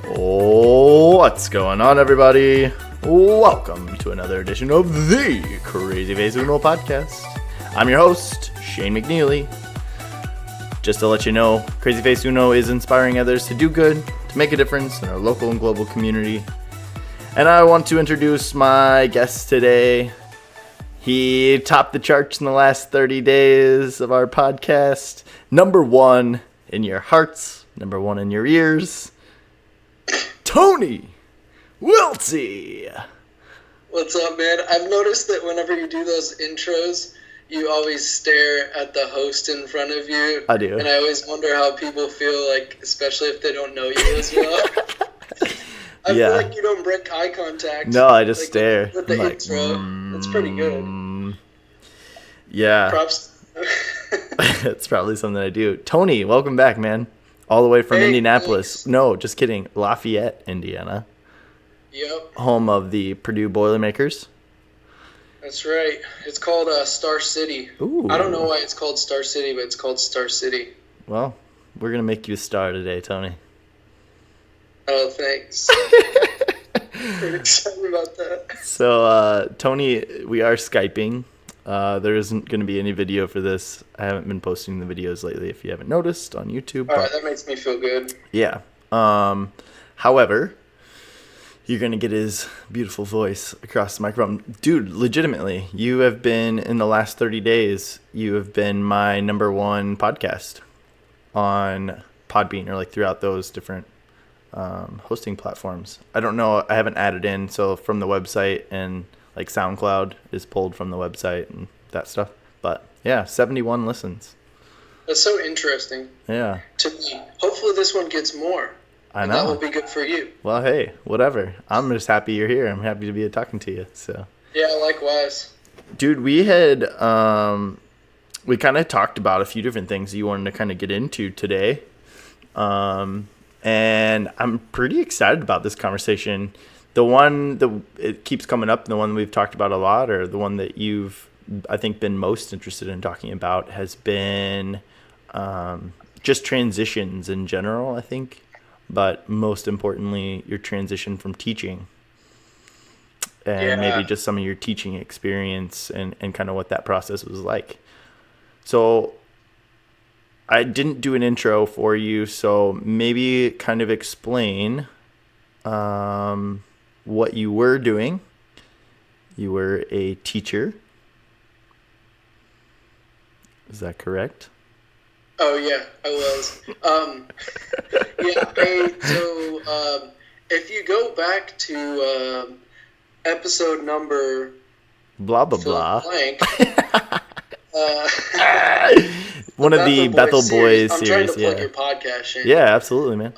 What's going on, everybody? Welcome to another edition of the CrazyFaceUno Podcast. I'm your host, Shane McNeely. Just to let you know, CrazyFaceUno is inspiring others to do good, to make a difference in our local and global community. And I want to introduce my guest today. He topped the charts in the last 30 days of our podcast. Number one in your hearts, number one in your ears. Tony Wiltse. What's up, man? I've noticed that whenever you do those intros, you always stare at the host in front of you. I do. And I always wonder how people feel, like, especially if they don't know you as well. I feel like you don't break eye contact. No, I just stare. With the intro. It's pretty good. Yeah. Props. It's probably something I do. Tony, welcome back, man. All the way from Indianapolis. Thanks. No, just kidding. Lafayette, Indiana. Yep. Home of the Purdue Boilermakers. That's right. It's called Star City. Ooh. I don't know why it's called Star City, but it's called Star City. Well, we're going to make you a star today, Tony. Oh, thanks. Pretty excited about that. So, Tony, we are Skyping. There isn't going to be any video for this. I haven't been posting the videos lately, if you haven't noticed, on YouTube. All right, that makes me feel good. Yeah. However, you're going to get his beautiful voice across the microphone. Dude, legitimately, you have been, in the last 30 days, you have been my number one podcast on Podbean, or like throughout those different hosting platforms. I don't know. I haven't added in, so from the website, and like SoundCloud is pulled from the website and that stuff. But yeah, 71 listens. That's so interesting. Yeah. To me. Hopefully this one gets more. I know. That will be good for you. Well, hey, whatever. I'm just happy you're here. I'm happy to be talking to you. So. Yeah, likewise. Dude, we had we kind of talked about a few different things you wanted to kind of get into today. And I'm pretty excited about this conversation. The one that it keeps coming up, the one we've talked about a lot, or the one that you've, I think, been most interested in talking about, has been just transitions in general, I think. But most importantly, your transition from teaching. And maybe just some of your teaching experience and kind of what that process was like. So I didn't do an intro for you, so maybe kind of explain what you were doing. You were a teacher. Is that correct? Oh, yeah, I was. So if you go back to episode number... Blah, blah, blah. Blank, one of the Bethel Boys series. I'm trying to plug your podcast, Shane. Yeah, absolutely, man.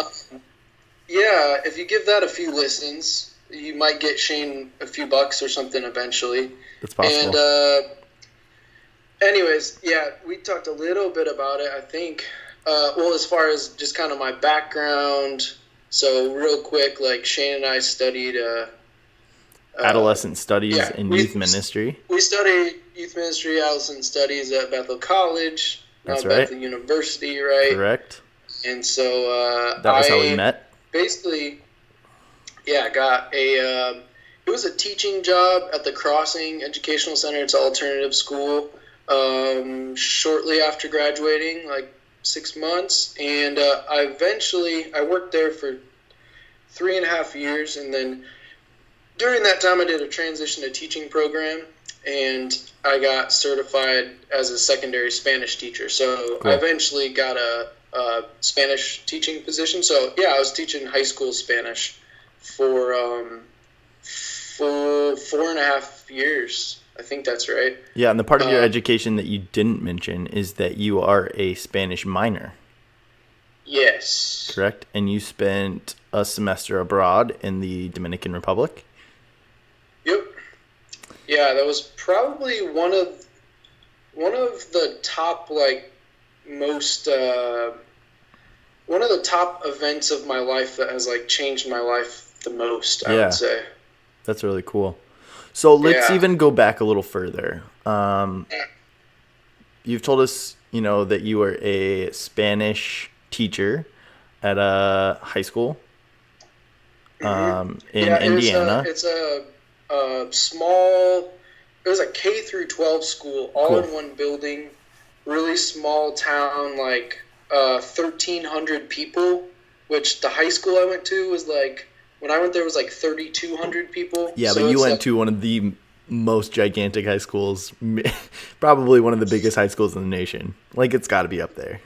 Yeah, if you give that a few listens, you might get Shane a few bucks or something eventually. That's possible. And anyways, yeah, we talked a little bit about it, I think. Well, as far as just kind of my background, so real quick, like Shane and I studied adolescent studies and youth ministry. We studied youth ministry, adolescent studies at Bethel College. That's right. Bethel University, right? Correct. And so that was how we met. Basically, yeah, got it was a teaching job at the Crossing Educational Center. It's an alternative school. Shortly after graduating, like 6 months, and I worked there for 3.5 years, and then during that time I did a transition to teaching program, and I got certified as a secondary Spanish teacher. So cool. I eventually got a Spanish teaching position. So yeah, I was teaching high school Spanish for 4.5 years. I think that's right. Yeah, and the part of your education that you didn't mention is that you are a Spanish minor. Yes. Correct? And you spent a semester abroad in the Dominican Republic? Yep. Yeah, that was probably one of the top, like, most one of the top events of my life that has, like, changed my life the most, I would say. That's really cool. So let's even go back a little further. You've told us, that you were a Spanish teacher at a high school. in Indiana. It's a small. It was a K through 12 school, all in one building. Really small town, like 1,300 people. Which the high school I went to was like, when I went there was like 3,200 people. Yeah, so but you went to one of the most gigantic high schools, probably one of the biggest high schools in the nation. Like, it's got to be up there.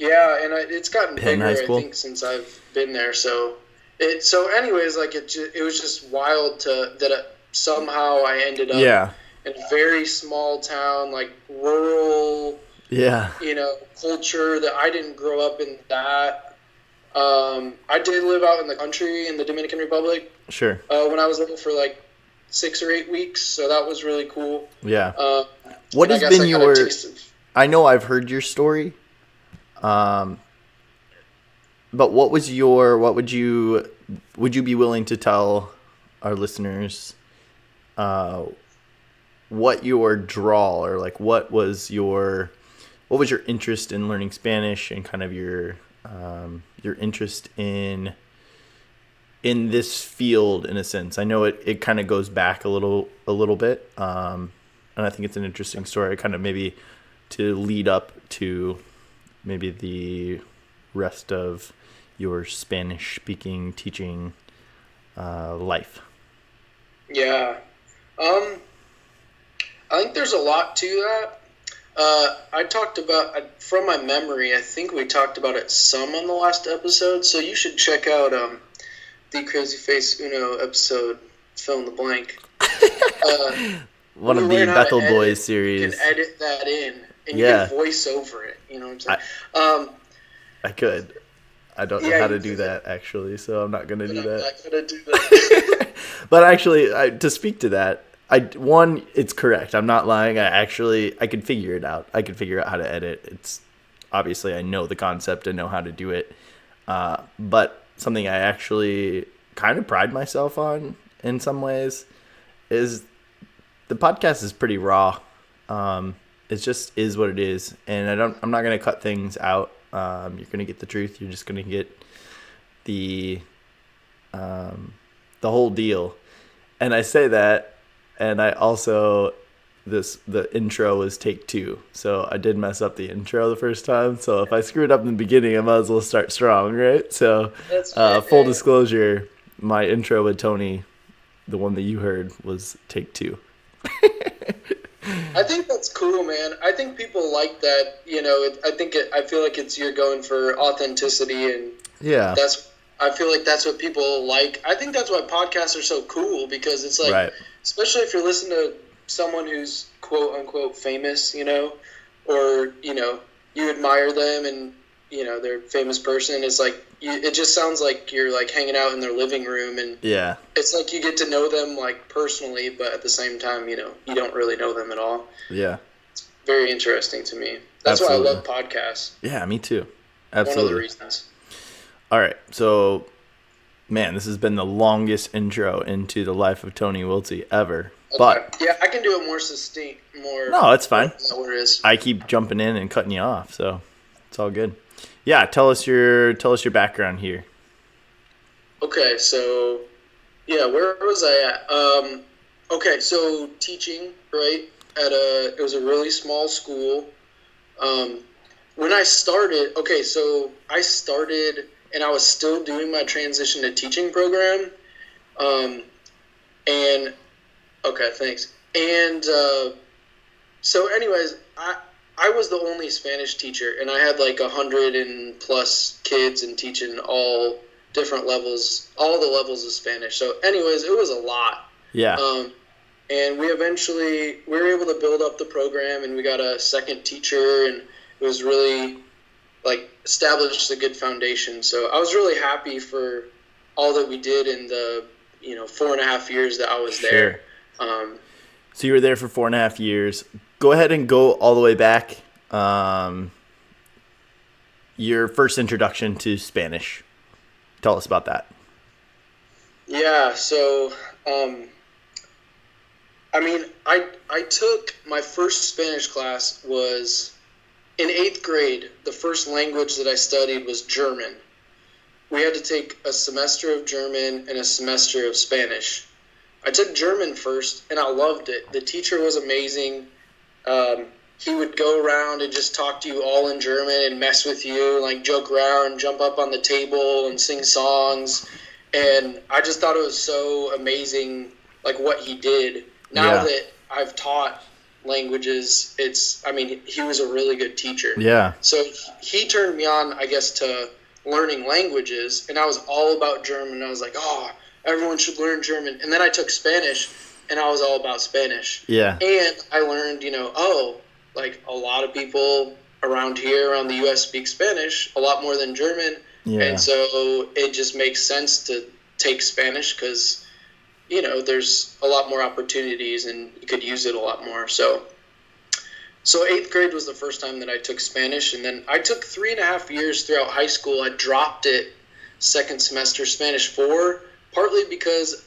Yeah, and it's gotten Penn bigger, I think, since I've been there. So anyways, like it was just wild somehow I ended up in a very small town, like rural, culture that I didn't grow up in that. I did live out in the country in the Dominican Republic. Sure. When I was there for like 6 or 8 weeks, so that was really cool. Yeah. What has been your? I know I've heard your story. But what would you be willing to tell our listeners, what your drawl, or like what was your interest in learning Spanish, and kind of your interest in this field in a sense? I know it kind of goes back a little bit. And I think it's an interesting story, kind of maybe to lead up to maybe the rest of your Spanish-speaking teaching life. Yeah. I think there's a lot to that. I talked about, from my memory, I think we talked about it some on the last episode, so you should check out Thee CrazyFaceUno episode, fill in the blank. One of the Bethel Boys series. You can edit that in, and you can voice over it, you know what I'm saying? I could. I don't know how to do that, actually, so I'm not going to do that. I'm not going to do that. But actually, to speak to that, it's correct. I'm not lying. I could figure it out. I could figure out how to edit. It's obviously, I know the concept and know how to do it. But something I actually kind of pride myself on in some ways is the podcast is pretty raw. It just is what it is. And I'm not going to cut things out. You're going to get the truth. You're just going to get the whole deal. And I say that, and I also, the intro was take 2. So I did mess up the intro the first time. So if I screw it up in the beginning, I might as well start strong, right? So full disclosure, my intro with Tony, the one that you heard, was take 2. I think that's cool, man. I think people like that. I feel like you're going for authenticity, and I feel like that's what people like. I think that's why podcasts are so cool, because it's like, especially if you're listening to someone who's quote unquote famous, or you admire them, and they're a famous person. It's like it just sounds like you're like hanging out in their living room, and it's like you get to know them like personally, but at the same time, you don't really know them at all. Yeah, it's very interesting to me. That's why I love podcasts. Yeah, me too. Absolutely. One of the reasons. All right, so man, this has been the longest intro into the life of Tony Wiltse ever. Okay. But yeah, I can do it more succinct, more. No, it's fine. That's what it is. I keep jumping in and cutting you off, so it's all good. Yeah, tell us your background here. Okay, so where was I at? Okay, so teaching, right? It was a really small school. When I started, and I was still doing my transition to teaching program. Thanks. And so anyways, I was the only Spanish teacher, and I had like 100+ kids and teaching all different levels, all the levels of Spanish. So anyways, it was a lot. Yeah. And we were able to build up the program, and we got a second teacher, and it was really like established a good foundation. So I was really happy for all that we did in the 4.5 years that I was there. So you were there for 4.5 years. Go ahead and go all the way back. Your first introduction to Spanish. Tell us about that. Yeah, so I took my first Spanish class was in 8th grade. The first language that I studied was German. we had to take a semester of German and a semester of Spanish. I took German first, and I loved it. The teacher was amazing. He would go around and just talk to you all in German and mess with you, like joke around and jump up on the table and sing songs. And I just thought it was so amazing, like what he did. Now that I've taught languages, he was a really good teacher. Yeah. So he turned me on, I guess, to learning languages, and I was all about German. I was like, oh, everyone should learn German. And then I took Spanish, and I was all about Spanish. Yeah. And I learned, like a lot of people around here, around the U.S. speak Spanish a lot more than German. Yeah. And so it just makes sense to take Spanish because, there's a lot more opportunities and you could use it a lot more. So 8th grade was the first time that I took Spanish. And then I took 3.5 years throughout high school. I dropped it second semester, Spanish 4, partly because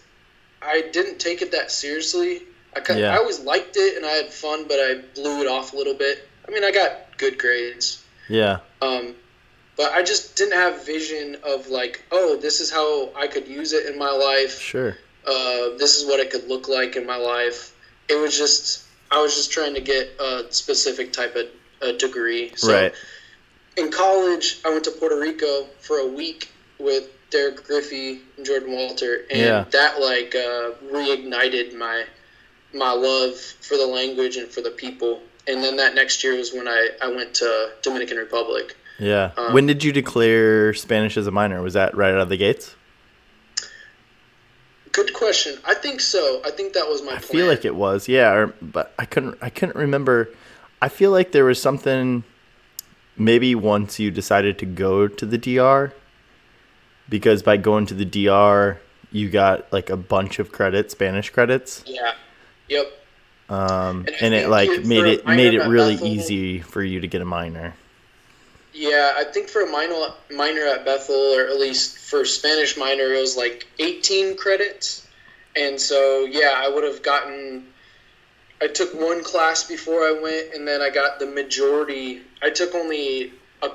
I didn't take it that seriously. I always liked it and I had fun, but I blew it off a little bit. I mean, I got good grades. Yeah. But I just didn't have vision of like, oh, this is how I could use it in my life. Sure. This is what it could look like in my life. I was just trying to get a specific type of degree. So right. In college, I went to Puerto Rico for a week with Derek Griffey and Jordan Walter, and that reignited my love for the language and for the people. And then that next year was when I went to Dominican Republic. Yeah. When did you declare Spanish as a minor? Was that right out of the gates? Good question. I think so. I think that was my plan. I feel like it was, yeah. But I couldn't remember. I feel like there was something. Maybe once you decided to go to the DR, because by going to the DR, you got like a bunch of credits, Spanish credits. Yeah. Yep. And it like made it really easy for you to get a minor. Yeah, I think for a minor at Bethel, or at least for Spanish minor, it was like 18 credits. And so, yeah, I took one class before I went, and then I got the majority. I took only a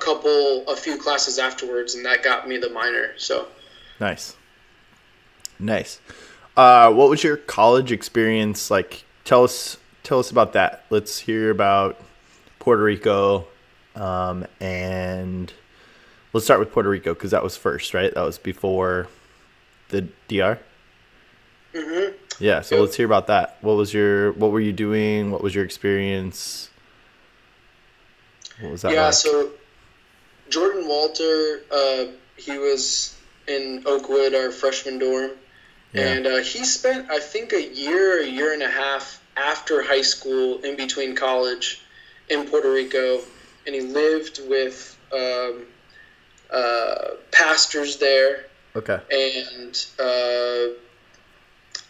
few classes afterwards, and that got me the minor. So Nice. What was your college experience like? Tell us about that. Let's hear about Puerto Rico. And let's start with Puerto Rico because that was first, right? That was before the DR. Mm-hmm. Yeah. So let's hear about that. What were you doing? What was your experience? What was that like? So Jordan Walter, he was in Oakwood, our freshman dorm, and he spent, I think, a year and a half after high school, in between college, in Puerto Rico. And he lived with pastors there. Okay. And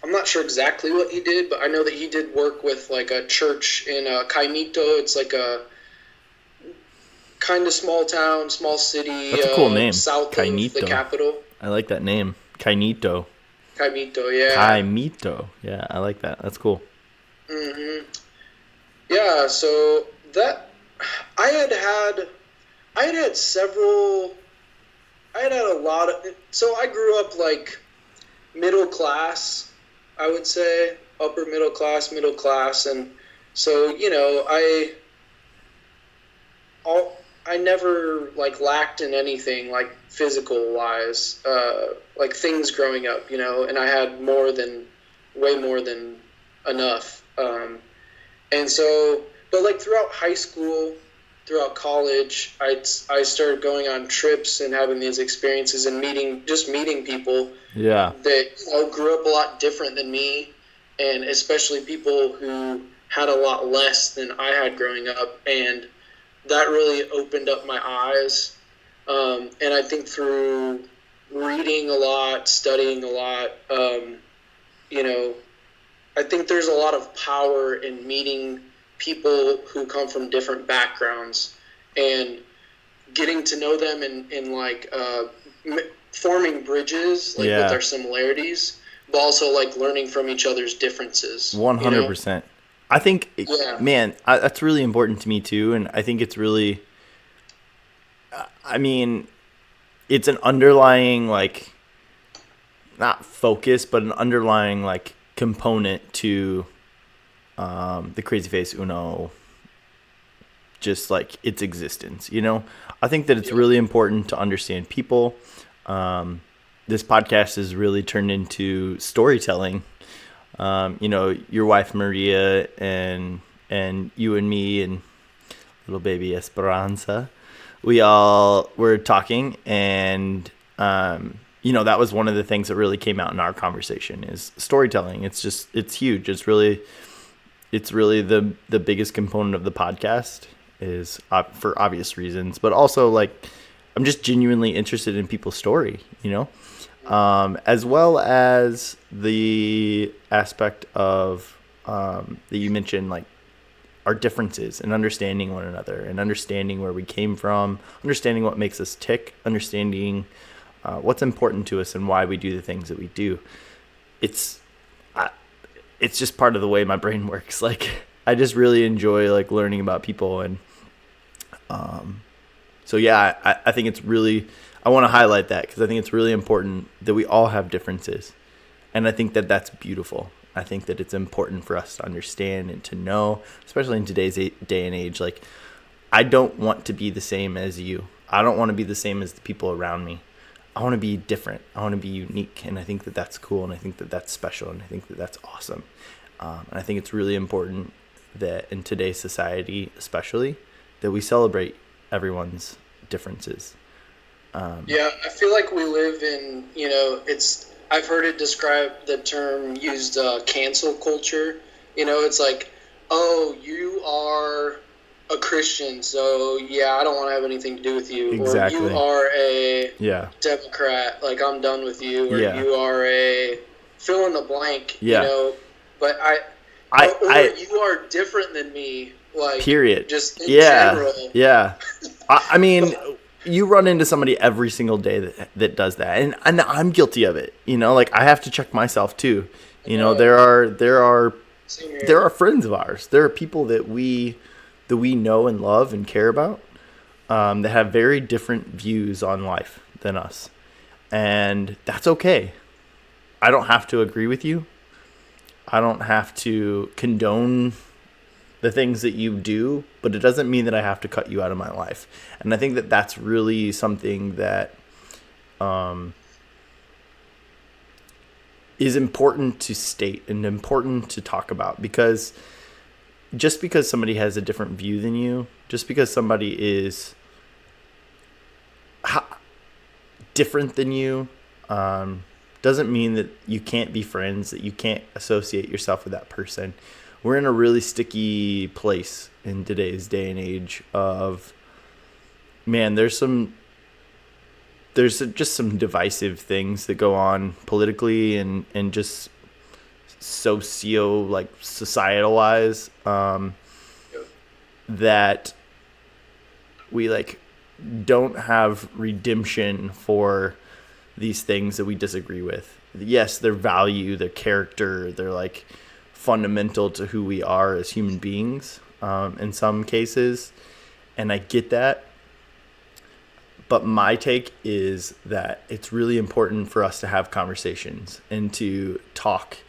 I'm not sure exactly what he did, but I know that he did work with like a church in Caimito. It's like a kind of small town, small city. That's a cool name. South Caimito. Of the capital. I like that name. Caimito, yeah. Caimito. Yeah, I like that. That's cool. Mm-hmm. Yeah, so that... I had a lot of, so I grew up like middle class, I would say, upper middle class, and so, I never like lacked in anything like physical wise, like things growing up, and I had way more than enough. And so, but like throughout high school, throughout college, I started going on trips and having these experiences and meeting people that grew up a lot different than me, and especially people who had a lot less than I had growing up, and that really opened up my eyes. And I think through reading a lot, studying a lot, I think there's a lot of power in meeting people who come from different backgrounds and getting to know them and like forming bridges like with our similarities, but also like learning from each other's differences. 100%. I think, man, that's really important to me too, and I think it's really, it's an underlying, like, not focus, but an underlying, like, component to the CrazyFaceUno, just like its existence. I think that it's really important to understand people. This podcast has really turned into storytelling. Your wife Maria and you and me and little baby Esperanza, we all were talking, and that was one of the things that really came out in our conversation is storytelling. It's huge. It's really the biggest component of the podcast, is for obvious reasons, but also, like, I'm just genuinely interested in people's story, as well as the aspect of that you mentioned, like, our differences and understanding one another and understanding where we came from, understanding what makes us tick, understanding what's important to us and why we do the things that we do. It's just part of the way my brain works. Like, I just really enjoy, like, learning about people. And so yeah, I think it's really, I want to highlight that because I think it's really important that we all have differences, and I think that that's beautiful. I think that it's important for us to understand and to know, especially in today's day and age. Like, I don't want to be the same as you. I don't want to be the same as the people around me. I want to be different. I want to be unique, and I think that that's cool, and I think that that's special, and I think that that's awesome. And I think it's really important that in today's society, especially, that we celebrate everyone's differences. Yeah, I feel like we live in, I've heard it described, the term used, cancel culture. It's like, oh, you are a Christian, so yeah, I don't want to have anything to do with you. Exactly. Or you are a Democrat, like, I'm done with you. Or you are a fill in the blank, But you are different than me, like, period. Just in general. Yeah. I mean, you run into somebody every single day that does that, and I'm guilty of it. Like, I have to check myself too. There are friends of ours. There are people that we know and love and care about, that have very different views on life than us, and that's okay. I don't have to agree with you. I don't have to condone the things that you do, but it doesn't mean that I have to cut you out of my life. And I think that that's really something that is important to state and important to talk about, because just because somebody has a different view than you, just because somebody is different than you, doesn't mean that you can't be friends, that you can't associate yourself with that person. We're in a really sticky place in today's day and age of, man, there's just some divisive things that go on politically and just societal wise, that we, like, don't have redemption for these things that we disagree with. Yes, their value, their character, they're, like, fundamental to who we are as human beings, in some cases, and I get that. But my take is that it's really important for us to have conversations and to talk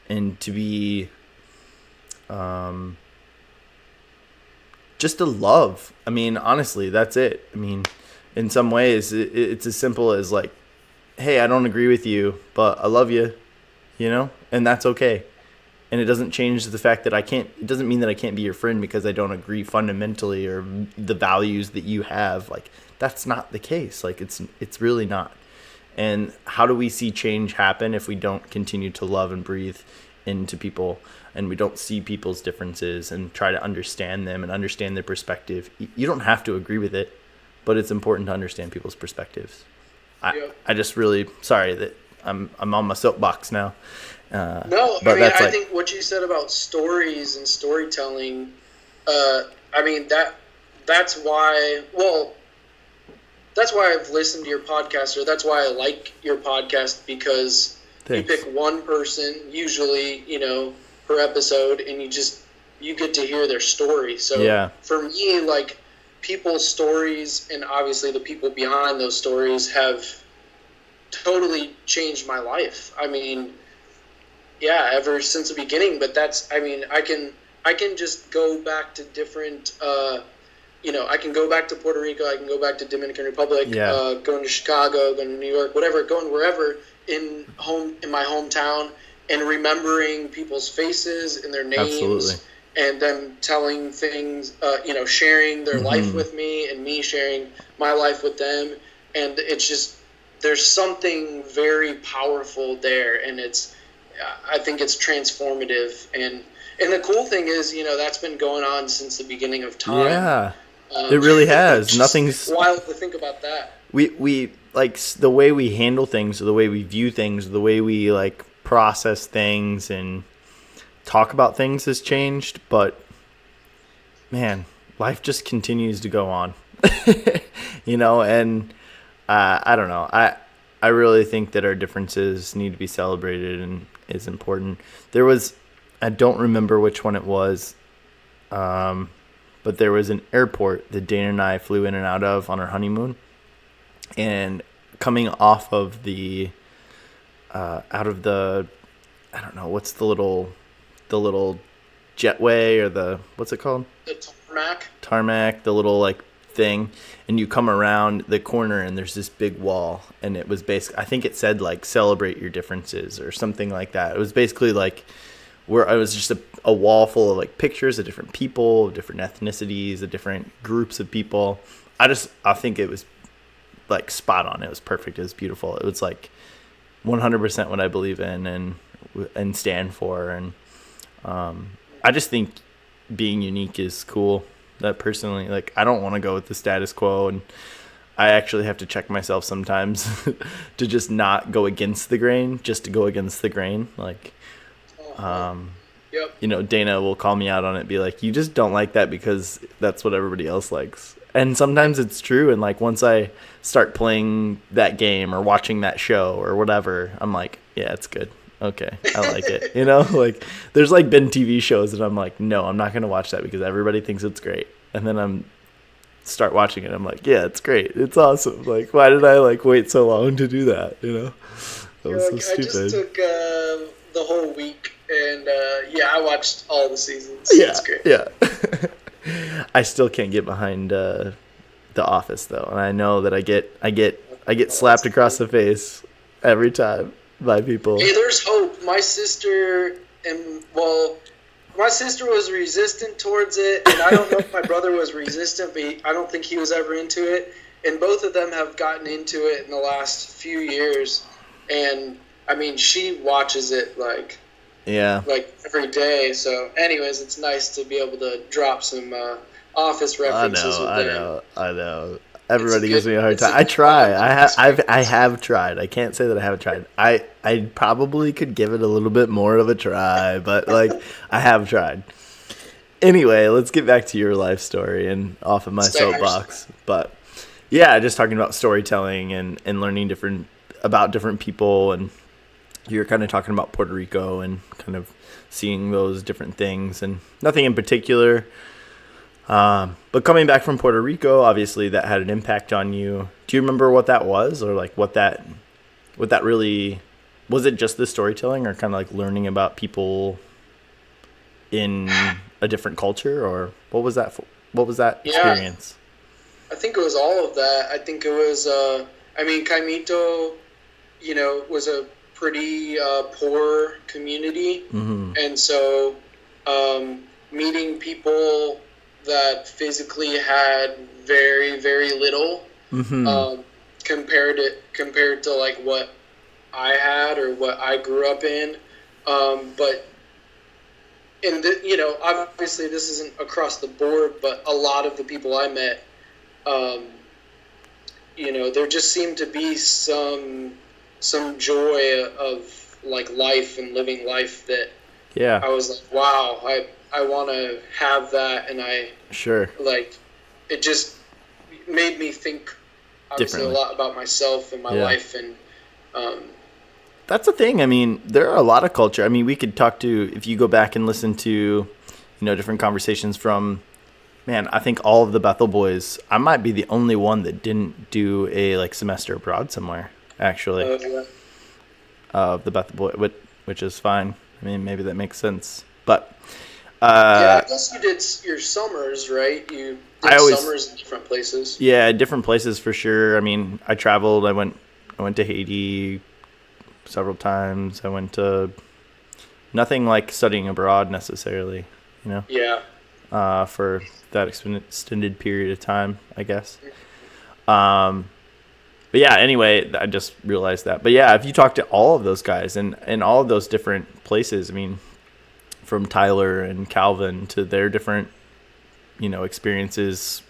and to be just to love. I mean, honestly, that's it. I mean, in some ways, it's as simple as, like, hey, I don't agree with you, but I love you, and that's okay. And it doesn't change the fact that it doesn't mean that I can't be your friend because I don't agree fundamentally or the values that you have. Like, that's not the case. Like, it's really not. And how do we see change happen if we don't continue to love and breathe into people, and we don't see people's differences and try to understand them and understand their perspective? You don't have to agree with it, but it's important to understand people's perspectives. I just really, sorry that I'm on my soapbox now. No, I mean, I think what you said about stories and storytelling, that's why I've listened to your podcast, or that's why I like your podcast, because Thanks. You pick one person, usually, per episode, and you get to hear their story. So for me, like, people's stories and obviously the people behind those stories have totally changed my life. I mean, yeah, ever since the beginning. But I can just go back to different. I can go back to Puerto Rico. I can go back to Dominican Republic. Yeah. Going to Chicago, going to New York, whatever. Going wherever in my hometown, and remembering people's faces and their names. Absolutely. And them telling things, sharing their life with me and me sharing my life with them. And it's just, there's something very powerful there. And I think it's transformative. And the cool thing is, that's been going on since the beginning of time. Yeah, it really has. Nothing's wild to think about that. We like the way we handle things, or the way we view things, or the way we like process things and talk about things has changed, but man, life just continues to go on. And I don't know. I really think that our differences need to be celebrated and is important. I don't remember which one it was, but there was an airport that Dana and I flew in and out of on our honeymoon, and coming off of out of the, I don't know, what's the little jetway, or what's it called? The Tarmac, the little like thing, and you come around the corner and there's this big wall, and it was basically, I think it said like celebrate your differences or something like that. It was basically like where it was just a wall full of like pictures of different people, different ethnicities, of different groups of people. I think it was like spot on. It was perfect. It was beautiful. It was like 100% what I believe in and stand for. And I just think being unique is cool. That personally, like, I don't want to go with the status quo, and I actually have to check myself sometimes to just not go against the grain, just to go against the grain. Like, yep. Dana will call me out on it, be like, you just don't like that because that's what everybody else likes. And sometimes it's true. And like, once I start playing that game or watching that show or whatever, I'm like, yeah, it's good. Okay, I like it. Like there's like been TV shows that I'm like, no, I'm not going to watch that because everybody thinks it's great. And then I'm start watching it. I'm like, yeah, it's great. It's awesome. Like, why did I like wait so long to do that? That was so stupid. I just took the whole week and I watched all the seasons. Yeah, it's great. Yeah. I still can't get behind The Office though. And I know that I get slapped across the face every time by people. Hey, there's hope. My sister was resistant towards it, and I don't know if my brother was resistant, but I don't think he was ever into it. And both of them have gotten into it in the last few years. And I mean, she watches it like every day. So, anyways, it's nice to be able to drop some Office references. I know. Everybody gives me a hard time. I try. I have tried. I can't say that I haven't tried. I probably could give it a little bit more of a try, but like I have tried. Anyway, let's get back to your life story and off of my soapbox. But yeah, just talking about storytelling and learning about different people, and you're kind of talking about Puerto Rico and kind of seeing those different things, and nothing in particular. But coming back from Puerto Rico, obviously that had an impact on you. Do you remember what that was, or like what that really was? It just the storytelling, or kind of like learning about people in a different culture, or what was that? What was that experience? I think it was all of that. I think it was. Caimito, was a pretty poor community, and so meeting people that physically had very, very little compared to like what I had or what I grew up in. But obviously this isn't across the board, but a lot of the people I met, there just seemed to be some joy of like life and living life that I was like, wow, I want to have that, and it just made me think obviously a lot about myself and my life, and that's the thing. I mean, there are a lot of culture. I mean, we could talk to, if you go back and listen to different conversations from Man, I think all of the Bethel boys, I might be the only one that didn't do a like semester abroad somewhere, actually. The Bethel boy, which is fine. I mean, maybe that makes sense. But yeah, I guess you did your summers, right? You did summers in different places. Yeah, different places for sure. I mean, I traveled. I went to Haiti several times. I went to nothing like studying abroad necessarily, you know. Yeah. For that extended period of time, I guess. But yeah, anyway, I just realized that. But yeah, if you talk to all of those guys and all of those different places, I mean, from Tyler and Calvin to their different, you know, experiences,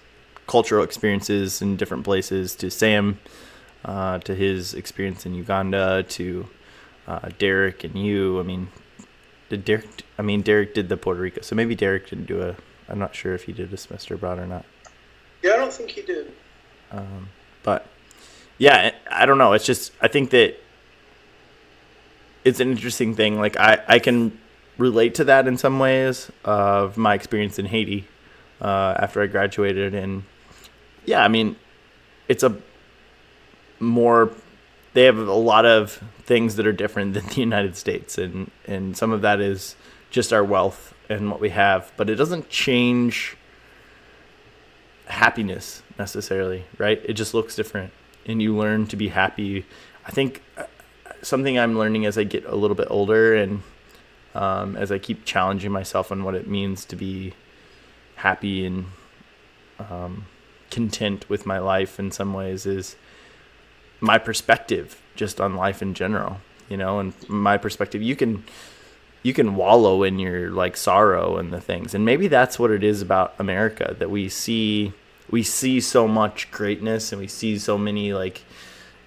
cultural experiences in different places, to Sam, to his experience in Uganda, to Derek and you. I mean, Derek did the Puerto Rico, so maybe Derek didn't do I'm not sure if he did a semester abroad or not. Yeah, I don't think he did. But yeah, I don't know. It's just, I think that it's an interesting thing. Like I can relate to that in some ways of my experience in Haiti after I graduated. And yeah, I mean, they have a lot of things that are different than the United States. And some of that is just our wealth and what we have, but it doesn't change happiness necessarily, right? It just looks different and you learn to be happy. I think something I'm learning as I get a little bit older and as I keep challenging myself on what it means to be happy and content with my life in some ways is my perspective just on life in general, you know, and my perspective, you can wallow in your like sorrow and the things. And maybe that's what it is about America, that we see so much greatness and we see so many like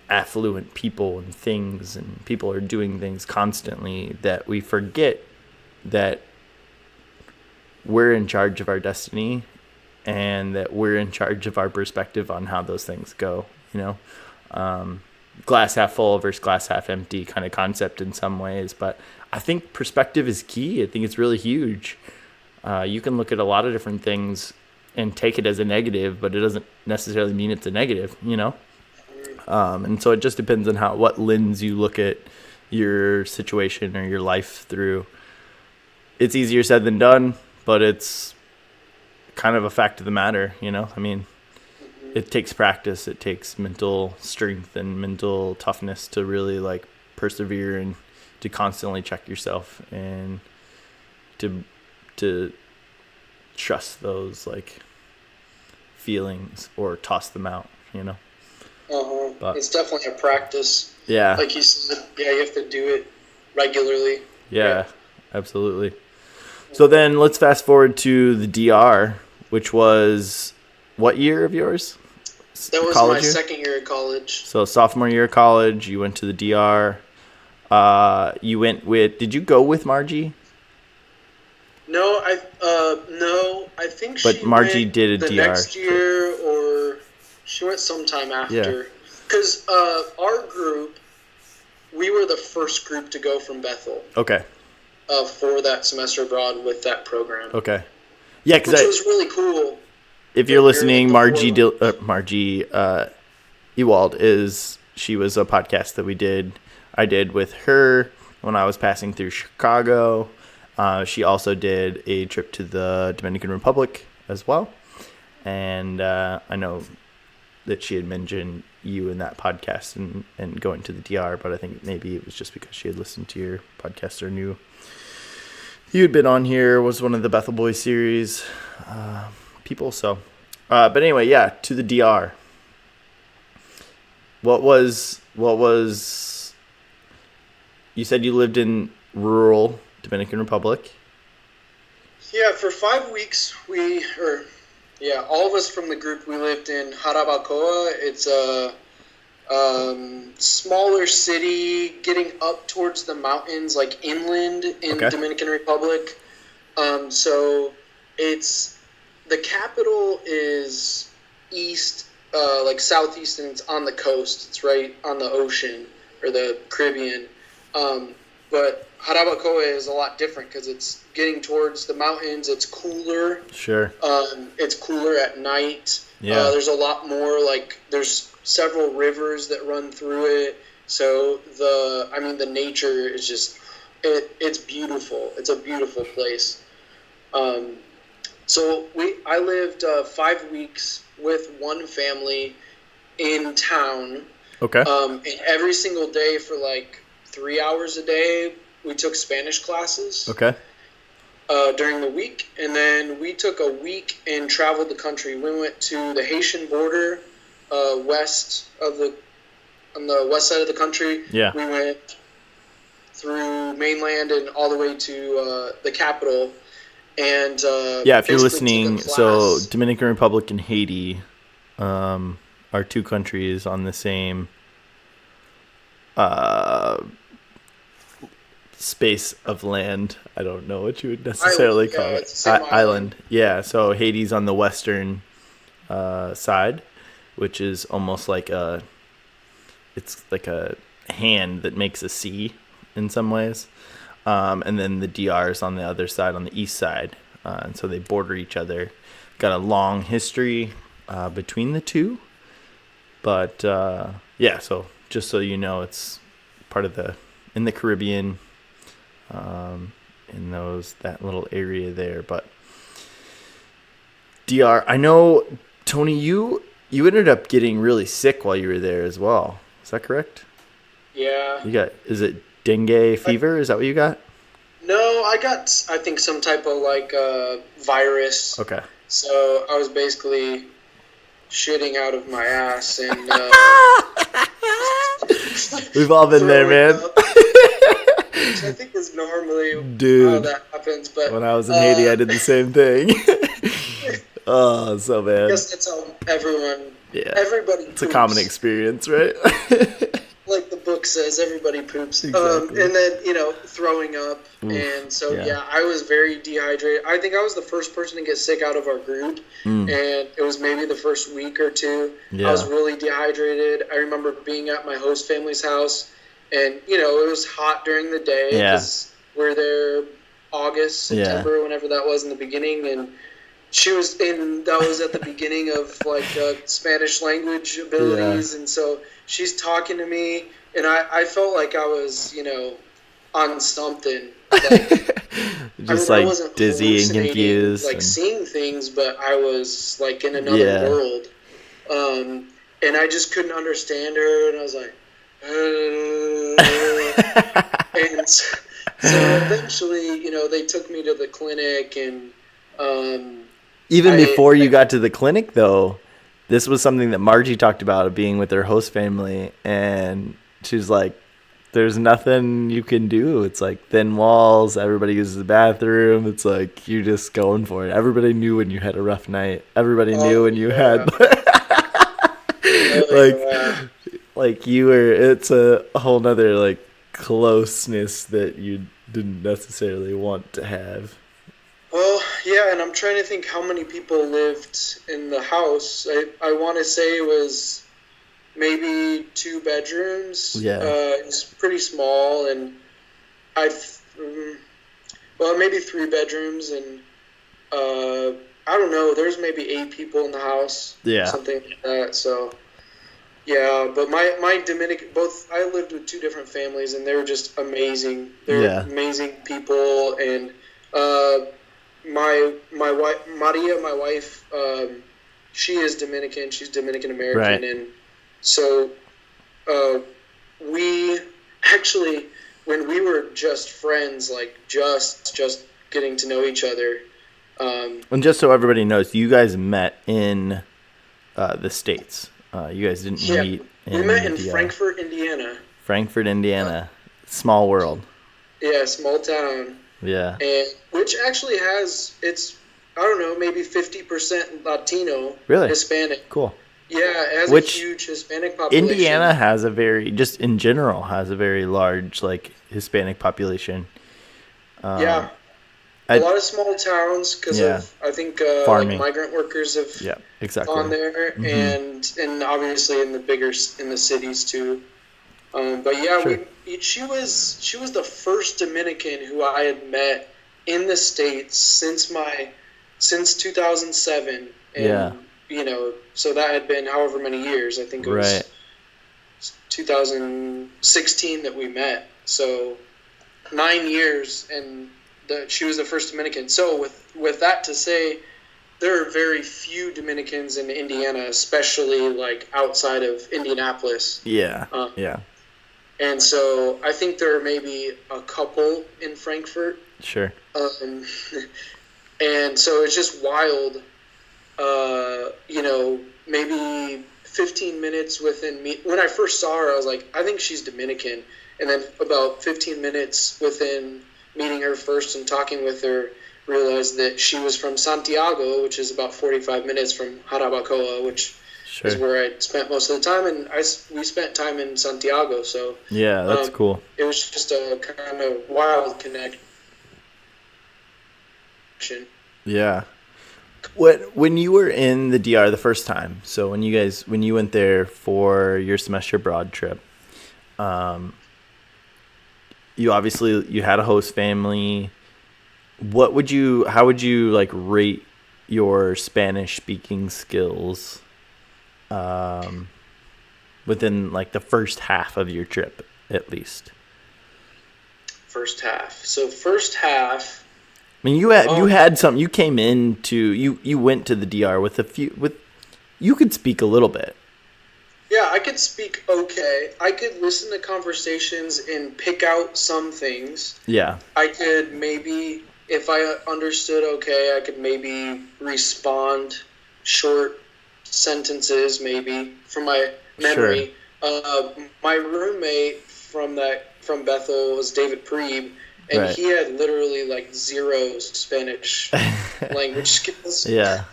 affluent people and things, and people are doing things constantly, that we forget that we're in charge of our destiny and that we're in charge of our perspective on how those things go, you know. Glass half full versus glass half empty kind of concept in some ways, but I think perspective is key. I think it's really huge. You can look at a lot of different things and take it as a negative, but it doesn't necessarily mean it's a negative, you know? And so it just depends on what lens you look at your situation or your life through. It's easier said than done, but it's kind of a fact of the matter, you know? I mean, it takes practice. It takes mental strength and mental toughness to really like persevere and to constantly check yourself and to trust those like feelings or toss them out, you know. But it's definitely a practice. Yeah, like you said, yeah, you have to do it regularly. Yeah, absolutely. So then let's fast forward to the DR, which was what year of yours? That was my second year of college. So sophomore year of college, you went to the DR. You went with, did you go with Margie? No, I think she But Margie went did a the DR. next year, or she went sometime after. Because our group, we were the first group to go from Bethel. Okay. For that semester abroad with that program. Okay. Yeah, because which was really cool. If you're listening, Margie Ewald she was a podcast that I did with her when I was passing through Chicago. She also did a trip to the Dominican Republic as well. And I know that she had mentioned you in that podcast and going to the DR, but I think maybe it was just because she had listened to your podcast or knew you had been on here, was one of the Bethel Boys series people. So, but anyway, yeah, to the DR. What was you said you lived in rural Dominican Republic? Yeah, for 5 weeks all of us from the group, we lived in Jarabacoa. It's a smaller city getting up towards the mountains, like inland in Dominican Republic. So it's, the capital is east, like southeast, and it's on the coast. It's right on the ocean or the Caribbean. But Jarabacoa is a lot different because it's getting towards the mountains. It's cooler. Sure. It's cooler at night. Yeah. There's a lot more, like, there's several rivers that run through it. So the nature is just, it's beautiful. It's a beautiful place. So I lived 5 weeks with one family in town. Okay. And every single day for like 3 hours a day, we took Spanish classes. Okay. During the week, and then we took a week and traveled the country. We went to the Haitian border, on the west side of the country. Yeah. We went through mainland and all the way to the capital. And if you're listening, so Dominican Republic and Haiti are two countries on the same space of land. I don't know what you would necessarily call it. Island. Yeah, so Haiti's on the western side, which is almost like it's like a hand that makes a C in some ways. And then the DR is on the other side, on the east side. And so they border each other. Got a long history between the two. But, so just so you know, it's part of in the Caribbean, in that little area there. But DR, I know, Tony, you ended up getting really sick while you were there as well. Is that correct? Yeah. Is it dengue fever? Is that what you got? No, I got, I think, some type of like virus. Okay. So I was basically shitting out of my ass and we've all been there, man. Which I think is normally how that happens. But when I was in Haiti, I did the same thing. Oh, so bad. I guess that's how everybody It's a common experience, right? Like the book says, everybody poops. Exactly. And then, throwing up. Oof, and so, I was very dehydrated. I think I was the first person to get sick out of our group. And it was maybe the first week or two. Yeah. I was really dehydrated. I remember being at my host family's house. And, it was hot during the day. Because we're there August, September, whenever that was in the beginning. And that was at the beginning of, like, Spanish language abilities. And so she's talking to me, and I felt like I was, on something. Just I wasn't dizzy and confused. Like, seeing things, but I was, like, in another world. And I just couldn't understand her, and I was like, and so eventually, they took me to the clinic, and even before you got to the clinic, though, this was something that Margie talked about, being with her host family, and she's like, there's nothing you can do. It's like thin walls, everybody uses the bathroom, it's like you're just going for it. Everybody knew when you had a rough night. Everybody knew when you had it's a whole nother like closeness that you didn't necessarily want to have. Well, yeah, and I'm trying to think how many people lived in the house. I want to say it was maybe 2 bedrooms. Yeah. It's pretty small, and maybe 3 bedrooms, and I don't know, there's maybe 8 people in the house. Yeah. Something like that, so... Yeah, but my Dominican, I lived with 2 different families, and they were just amazing. They were amazing people, and my wife, Maria, my wife, she is Dominican. She's Dominican American, right. And so we actually, when we were just friends, like just getting to know each other. And just so everybody knows, you guys met in the States. You guys didn't meet. We met in Frankfort, Indiana. Frankfort, Indiana. Small world. Yeah, small town. Yeah. And which actually has, I don't know, maybe 50% Latino. Really? Hispanic. Cool. Yeah, it has a huge Hispanic population. Indiana has a very large, like, Hispanic population. A lot of small towns because of, I think, like migrant workers have gone there, and obviously in the cities too. But yeah, sure. she was the first Dominican who I had met in the States since 2007, and so that had been however many years. I think it was 2016 that we met. So 9 years, and she was the first Dominican. So with that to say, there are very few Dominicans in Indiana, especially like outside of Indianapolis. Yeah. And so I think there are maybe a couple in Frankfurt. Sure. And so it's just wild. Maybe 15 minutes within me. When I first saw her, I was like, I think she's Dominican. And then about 15 minutes within meeting her first and talking with her, realized that she was from Santiago, which is about 45 minutes from Jarabacoa, which is where I spent most of the time. And we spent time in Santiago. So yeah, that's cool. It was just a kind of wild connection. Yeah. When you were in the DR the first time, so when you went there for your semester abroad trip, you had a host family. How would you like rate your Spanish speaking skills within like the first half of your trip, at least? First half. So first half, I mean, you had some. You came into you went to the DR with you could speak a little bit. Yeah, I could speak okay. I could listen to conversations and pick out some things. Yeah. I could maybe, if I understood okay, I could maybe respond short sentences maybe from my memory. Sure. My roommate from Bethel was David Preeb. And he had literally like 0 Spanish language skills. Yeah.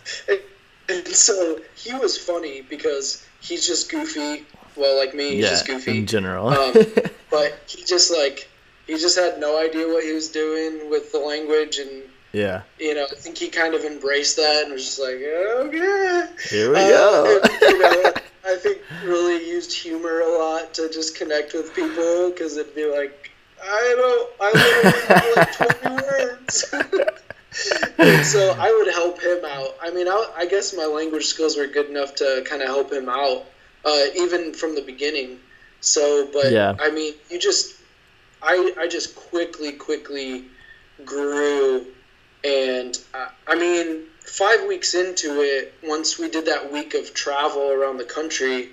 And so he was funny because he's just goofy. Well, like me, he's just goofy. In general. But he just had no idea what he was doing with the language. And, I think he kind of embraced that and was just like, okay. Here we go. And, I think really used humor a lot to just connect with people because it'd be like, I literally have like 20 words. And so I would help him out. I mean, I guess my language skills were good enough to kind of help him out, even from the beginning. So, but I mean, I just quickly grew. And I mean, 5 weeks into it, once we did that week of travel around the country,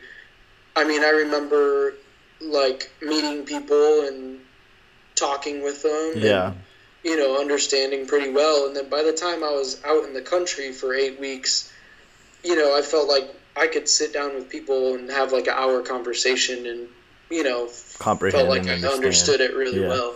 I mean, I remember like meeting people and talking with them and, understanding pretty well. And then by the time I was out in the country for 8 weeks, I felt like I could sit down with people and have like an hour conversation and, comprehend, felt like I understood it really well.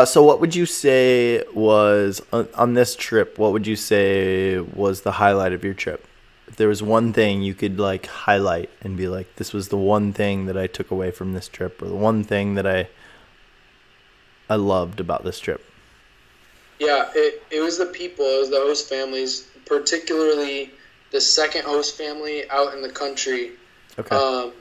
So what would you say was, on this trip, what would you say was the highlight of your trip? If there was one thing you could like highlight and be like, this was the one thing that I took away from this trip, or the one thing that I loved about this trip. Yeah, it was the people, it was the host families, particularly the second host family out in the country. Okay.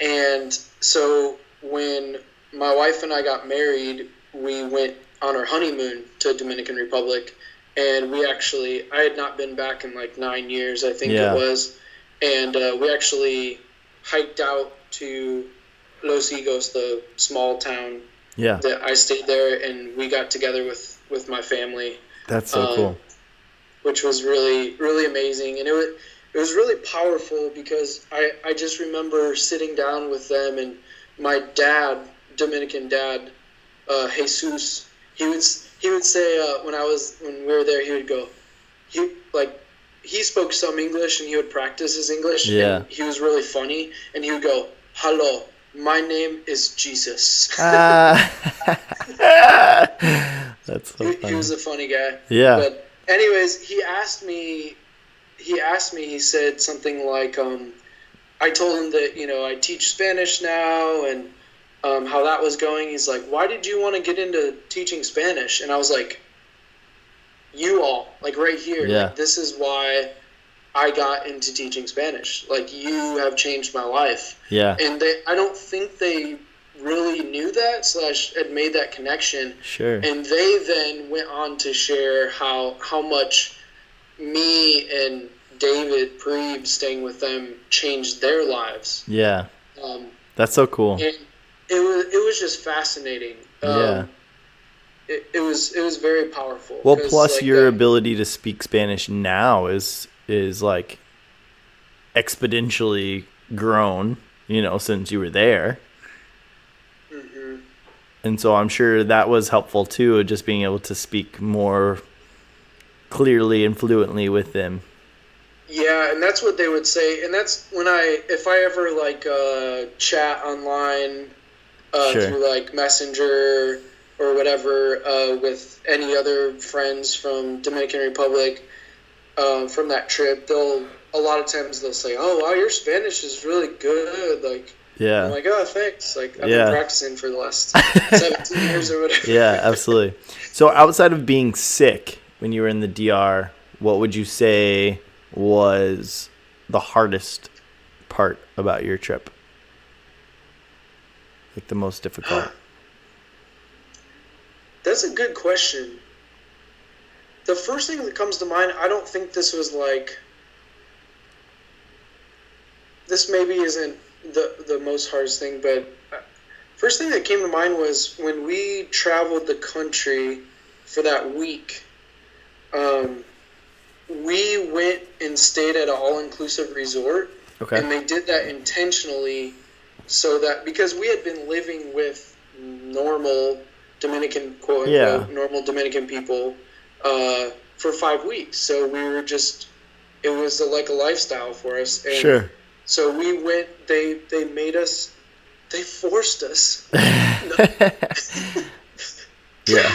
And so when my wife and I got married, we went on our honeymoon to Dominican Republic, and I had not been back in like 9 years, I think it was, and we actually hiked out to Los Higos, the small town that I stayed there, and we got together with my family. That's so cool. Which was really, really amazing. And it was really powerful because I just remember sitting down with them, and my dad, Dominican dad, Jesus, he would say when we were there, he would go, he spoke some English and he would practice his English. Yeah. And he was really funny, and he would go, "Hello, my name is Jesus." That's so funny. He was a funny guy. Yeah. But anyways, he said something like, I told him that, I teach Spanish now and how that was going. He's like, why did you want to get into teaching Spanish? And I was like, you all, like right here, like, this is why I got into teaching Spanish. Like, you have changed my life. Yeah. And I don't think they really knew that / had made that connection. Sure. And they then went on to share how much me and David Preeb staying with them changed their lives. Yeah. That's so cool. And it was just fascinating. Yeah. It was very powerful. Well, plus like, your ability to speak Spanish now is like exponentially grown, since you were there. Mm-hmm. And so I'm sure that was helpful too, just being able to speak more clearly and fluently with them. Yeah, and that's what they would say. And that's when if I ever like chat online sure. through like Messenger or whatever with any other friends from Dominican Republic from that trip, a lot of times they'll say, "Oh, wow, your Spanish is really good." Like, yeah. I'm like, "Oh, thanks." Like, I've been practicing for the last 17 years or whatever. Yeah, absolutely. So outside of being sick when you were in the DR, what would you say was the hardest part about your trip? Like the most difficult? That's a good question. The first thing that comes to mind, I don't think this was like... This maybe isn't the most hardest thing, but first thing that came to mind was when we traveled the country for that week, we went and stayed at an all-inclusive resort. Okay. And they did that intentionally so that, because we had been living with normal Dominican, quote-unquote, normal Dominican people for 5 weeks. So we were just, it was like a lifestyle for us. And sure. So we went, they made us, they forced us. Yeah.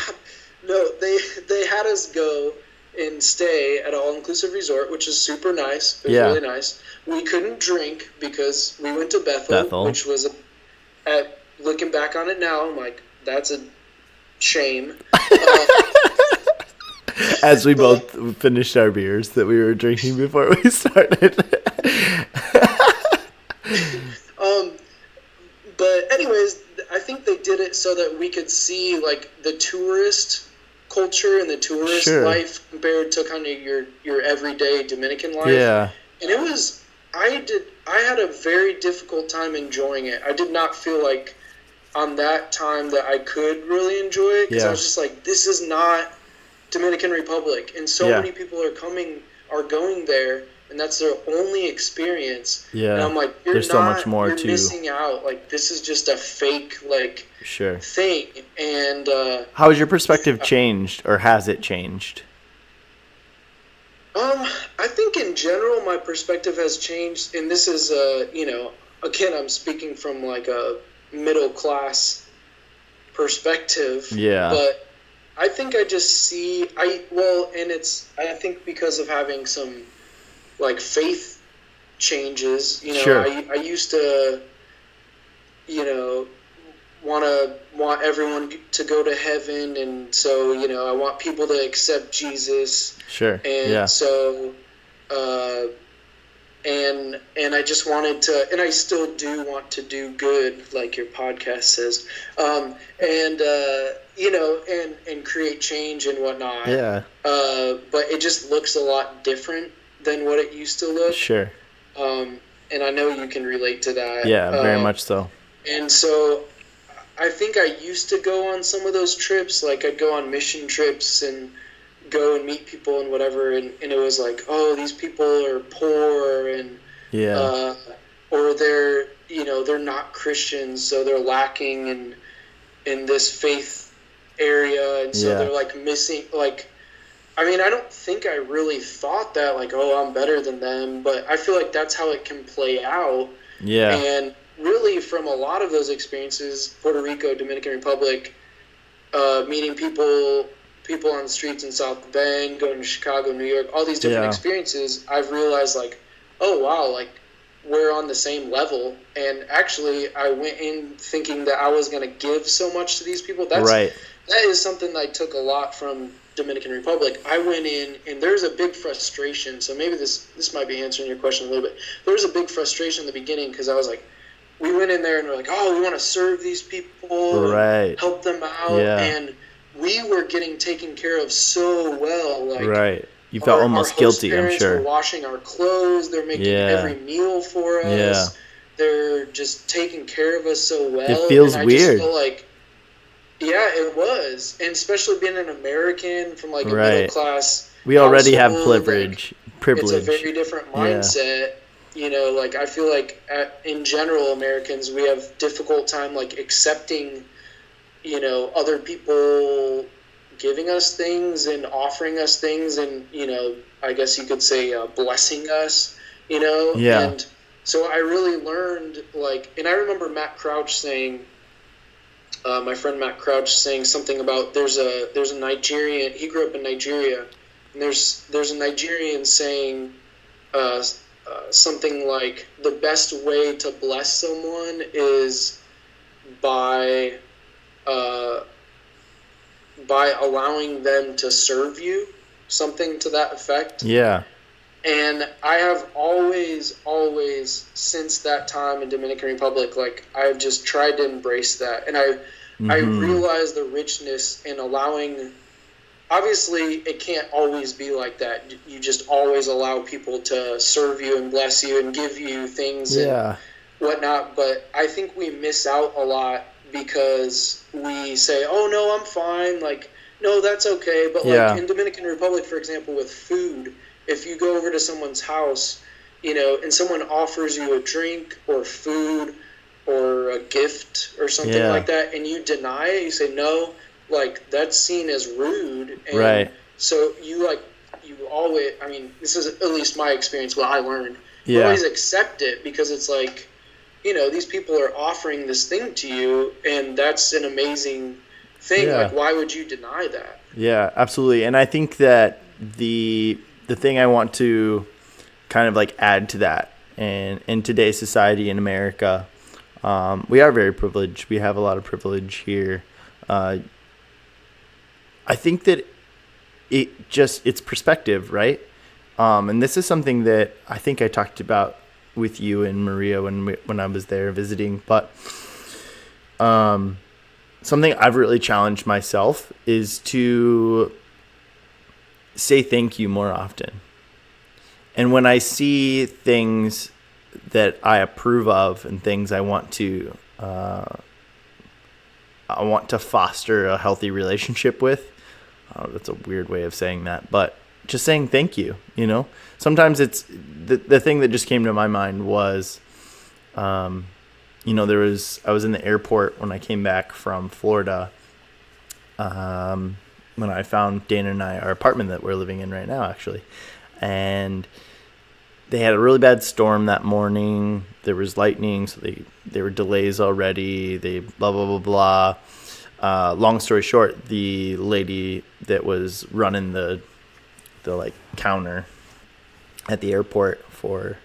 No, they had us go and stay at an all-inclusive resort, which is super nice. It was really nice. We couldn't drink because we went to Bethel. Which was, looking back on it now, I'm like, that's a shame. As we both finished our beers that we were drinking before we started. But anyways, I think they did it so that we could see like the tourist culture and the tourist life compared to kind of your everyday Dominican life. Yeah. And it was, I had a very difficult time enjoying it. I did not feel like on that time that I could really enjoy it because I was just like, this is not Dominican Republic, and so many people are going there, and that's their only experience. Yeah. And I'm like, there's so much more you're missing out. Like, this is just a fake thing. And how has your perspective changed, or has it changed? I think in general my perspective has changed, and this is again, I'm speaking from like a middle class perspective. Yeah. But I think I just see, and it's, I think because of having some, like, faith changes, I used to, want everyone to go to heaven, and so, I want people to accept Jesus. Sure, and so, and I just wanted to, and I still do want to do good, like your podcast says, and create change and whatnot. Yeah. But it just looks a lot different than what it used to look. Sure. And I know you can relate to that. Yeah, very much so. And so I think I used to go on some of those trips, like I'd go on mission trips and go and meet people and whatever, and it was like, oh, these people are poor and or they're they're not Christians, so they're lacking in this faith area, and so they're like missing, like, I mean, I don't think I really thought that, like, oh, I'm better than them, but I feel like that's how it can play out. Yeah. And really from a lot of those experiences, Puerto Rico, Dominican Republic, meeting people on the streets in South Bend, going to Chicago, New York, all these different experiences, I've realized, like, oh, wow, like, we're on the same level. And actually, I went in thinking that I was going to give so much to these people. That is something that I took a lot from Dominican Republic. I went in, and there's a big frustration. So maybe this might be answering your question a little bit. There was a big frustration in the beginning because I was like, we went in there and we're like, oh, we want to serve these people, Right. and help them out, Yeah. and we were getting taken care of so well. Like, right. You felt almost our host guilty, I'm parents sure. were washing our clothes. They're making every meal for us. Yeah. They're just taking care of us so well. It feels and I weird. just feel like, yeah, it was. And especially being an American from like a Right. middle class We already have household, privilege. It's a very different mindset. You know, like I feel like in general, Americans, we have difficult time like accepting, you know, other people giving us things and offering us things, and you know, I guess you could say blessing us. You know, Yeah. and so I really learned like, and I remember Matt Crouch saying. My friend Matt Crouch saying something about there's a Nigerian. He grew up in Nigeria, and there's a Nigerian saying something like the best way to bless someone is by allowing them to serve you, something to that effect. Yeah. And I have always, since that time in Dominican Republic, like I've just tried to embrace that. And I realize the richness in allowing, obviously it can't always be like that. You just always allow people to serve you and bless you and give you things and whatnot. But I think we miss out a lot because we say, oh no, I'm fine. Like, no, that's okay. But like in Dominican Republic, for example, with food, if you go over to someone's house, you know, and someone offers you a drink or food or a gift or something like that, and you deny it, you say no, like that's seen as rude. And so you always, I mean, this is at least my experience, what I learned. You always accept it because it's like, you know, these people are offering this thing to you, and that's an amazing thing. Like, why would you deny that? Yeah, absolutely. And I think that the thing I want to kind of like add to that, and in today's society in America, we are very privileged. We have a lot of privilege here. I think that it's perspective, right? And this is something that I think I talked about with you and Maria when I was there visiting. But something I've really challenged myself is to say thank you more often. And when I see things that I approve of and things I want to foster a healthy relationship with, that's a weird way of saying that, but just saying thank you, you know? Sometimes it's the thing that just came to my mind was, you know, I was in the airport when I came back from Florida, when I found Dana and I our apartment that we're living in right now, actually. And they had a really bad storm that morning. There was lightning, so there were delays already. They blah, blah, blah, blah. Long story short, the lady that was running the like counter at the airport for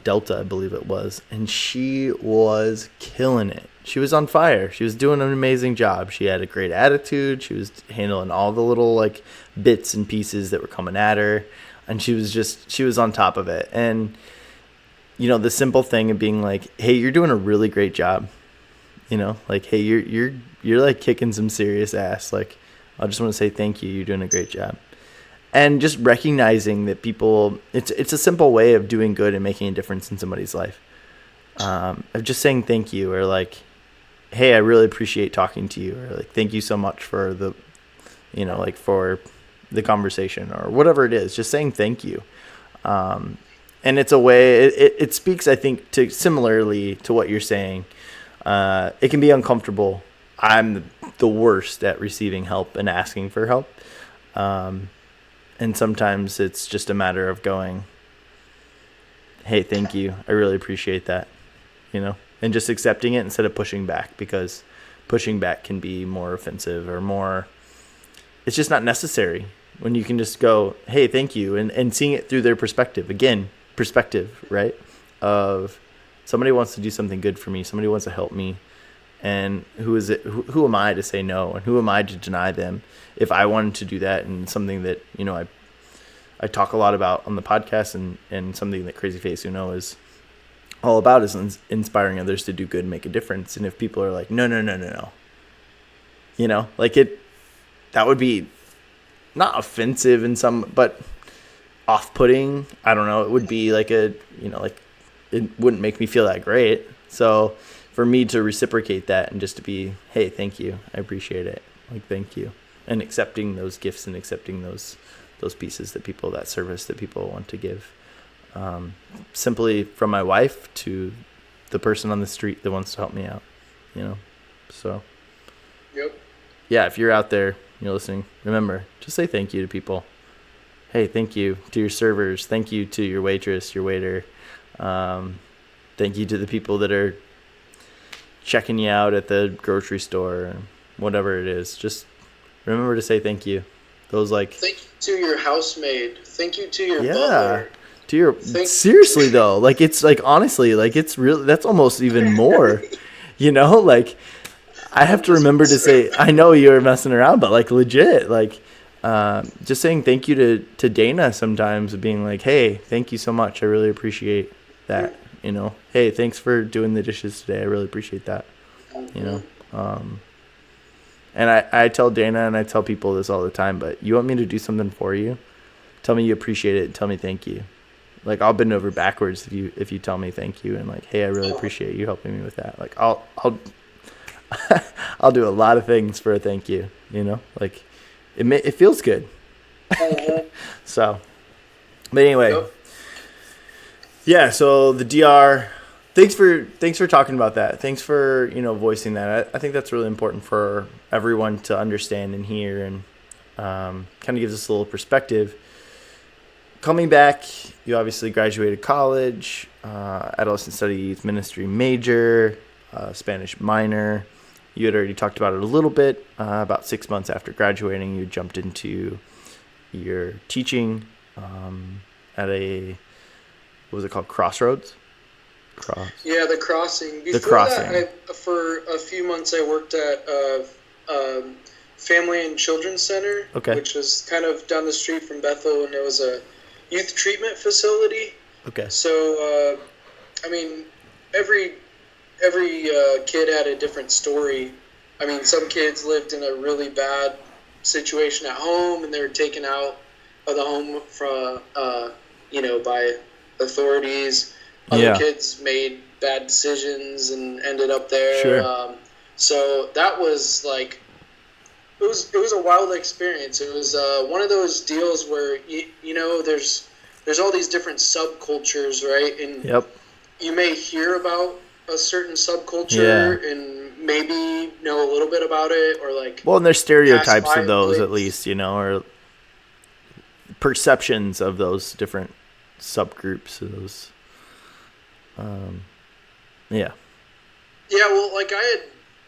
Delta, I believe it was, and she was killing it. She was on fire. She was doing an amazing job. She had a great attitude. She was handling all the little like bits and pieces that were coming at her, and she was on top of it. And you know, the simple thing of being like, "Hey, you're doing a really great job." You know, like, "Hey, you're like kicking some serious ass." Like, I just want to say thank you. You're doing a great job. And just recognizing that people, it's a simple way of doing good and making a difference in somebody's life. Of just saying thank you, or like, hey, I really appreciate talking to you, or like, thank you so much for the, you know, like for the conversation, or whatever it is, just saying thank you. And it's a way, it speaks, I think, to similarly to what you're saying. It can be uncomfortable. I'm the worst at receiving help and asking for help. And sometimes it's just a matter of going, hey, thank you. I really appreciate that, you know, and just accepting it instead of pushing back, because pushing back can be more offensive or more, it's just not necessary when you can just go, hey, thank you. And seeing it through their perspective. Again, perspective, right? Of somebody wants to do something good for me. Somebody wants to help me. And who is it? Who am I to say no? And who am I to deny them if I wanted to do that? And something that, you know, I talk a lot about on the podcast, and something that CrazyFaceUno is all about is inspiring others to do good and make a difference. And if people are like, no, like that would be not offensive in some, but off-putting. I don't know. It would be like it wouldn't make me feel that great. So for me to reciprocate that and just to be, hey, thank you, I appreciate it. Like, thank you. And accepting those gifts and accepting those pieces that service that people want to give. Simply from my wife to the person on the street that wants to help me out, So, yep. Yeah, if you're out there, you're listening, remember, just say thank you to people. Hey, thank you to your servers. Thank you to your waitress, your waiter. Thank you to the people that are checking you out at the grocery store or whatever it is. Just remember to say thank you. Thank you to your housemaid. Thank you to your butler. Seriously though, like, it's like, honestly, like, it's really, that's almost even more, like, I have to remember to say, I know you're messing around, but like, legit, like, just saying thank you to Dana sometimes, being like, hey, thank you so much, I really appreciate that. Hey, thanks for doing the dishes today, I really appreciate that. And I tell Dana and I tell people this all the time, but you want me to do something for you, tell me you appreciate it and tell me thank you. Like, I'll bend over backwards if you tell me thank you and like, hey, I really appreciate you helping me with that. Like, I'll I'll do a lot of things for a thank you. Like, it feels good. So, but anyway, yeah. So the DR. Thanks for talking about that. Thanks for voicing that. I think that's really important for everyone to understand and hear, and kind of gives us a little perspective. Coming back, you obviously graduated college, adolescent studies ministry major, Spanish minor. You had already talked about it a little bit. About 6 months after graduating, you jumped into your teaching at what was it called? Crossroads? Yeah, the Crossing. Before that, for a few months, I worked at Family and Children's Center, which was kind of down the street from Bethel, and it was a youth treatment facility. Okay. So, every kid had a different story. Some kids lived in a really bad situation at home, and they were taken out of the home from, by authorities. Other kids made bad decisions and ended up there. Sure. So that was like, it was a wild experience. It was one of those deals where there's all these different subcultures, right? And you may hear about a certain subculture and maybe know a little bit about it, or like. Well, and there's stereotypes of those at least, or perceptions of those different subgroups of those. Yeah, well, like, I had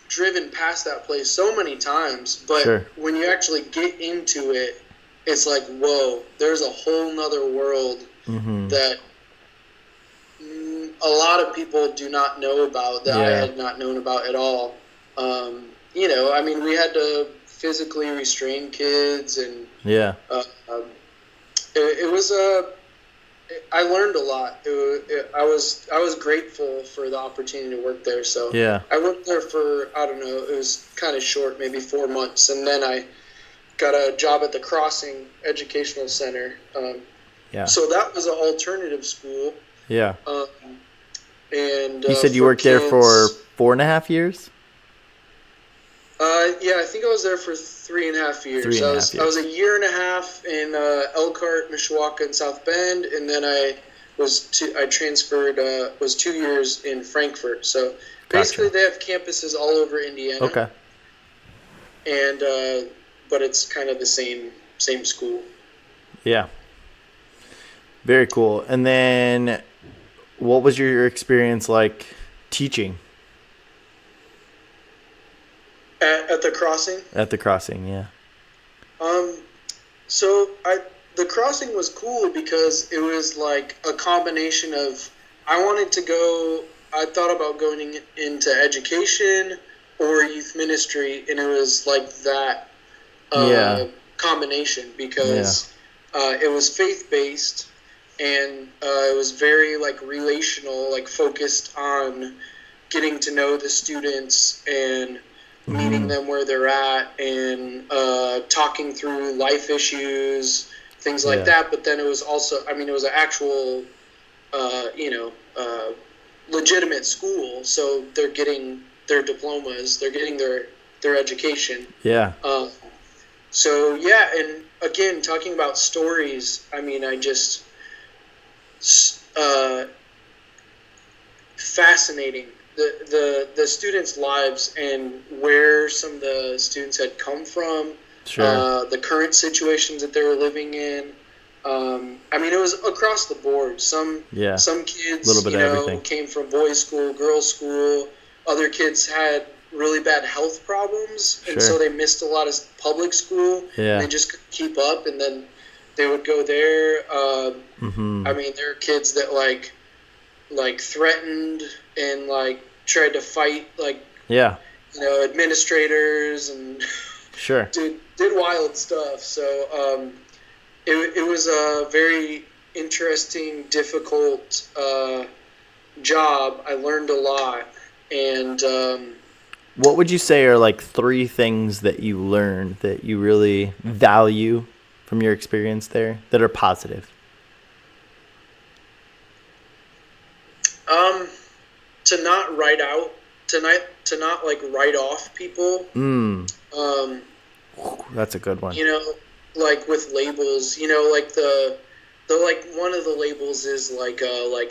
driven past that place so many times, but when you actually get into it, it's like, whoa, there's a whole nother world that a lot of people do not know about, that I had not known about at all. We had to physically restrain kids, and it was I learned a lot. I was grateful for the opportunity to work there. So I worked there for, I don't know, it was kind of short, maybe 4 months, and then I got a job at the Crossing Educational Center. So that was an alternative school. Yeah. And you said you worked there for 4.5 years? I think I was there for 3.5 years. I was a year and a half in Elkhart, Mishawaka, and South Bend, and then I transferred. Was 2 years in Frankfort. So basically, they have campuses all over Indiana. Okay. And but it's kind of the same school. Yeah. Very cool. And then, what was your experience like teaching? At the Crossing? At the Crossing, yeah. So the Crossing was cool because it was like a combination of, I thought about going into education or youth ministry, and it was like that combination because it was faith-based, and it was very like relational, like focused on getting to know the students and meeting them where they're at, and talking through life issues, things like that. But then it was also, I mean, it was an actual, legitimate school, so they're getting their diplomas, they're getting their education. Yeah. So yeah, and again, talking about stories, I mean, I just fascinating the students' lives and where some of the students had come from, the current situations that they were living in. I mean, it was across the board. Some kids, came from boys' school, girls' school. Other kids had really bad health problems, and so they missed a lot of public school. Yeah. And they just couldn't keep up, and then they would go there. I mean, there are kids that like threatened and like tried to fight administrators and did wild stuff. So it was a very interesting, difficult job. I learned a lot. And what would you say are like 3 things that you learned that you really value from your experience there that are positive? To not write out, to not like write off people. That's a good one. You know, like with labels, you know, like the like one of the labels is like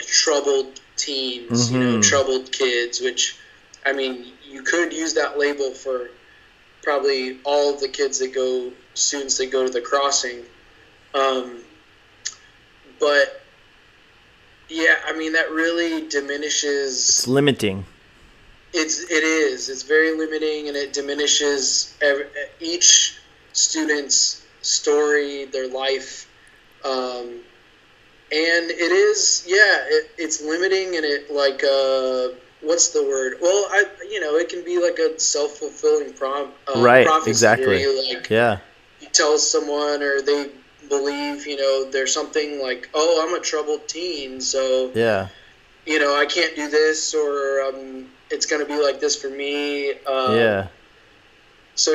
troubled teens, you know, troubled kids, which, I mean, you could use that label for probably all of the students that go to the crossing. But yeah, I mean, that really diminishes. It's limiting. It is. It's very limiting, and it diminishes each student's story, their life. And it is, it's limiting, and it like, what's the word? Well, it can be like a self-fulfilling prophecy. Exactly. Like, you tell someone, or they believe, there's something like, oh, I'm a troubled teen, so I can't do this, or it's gonna be like this for me. So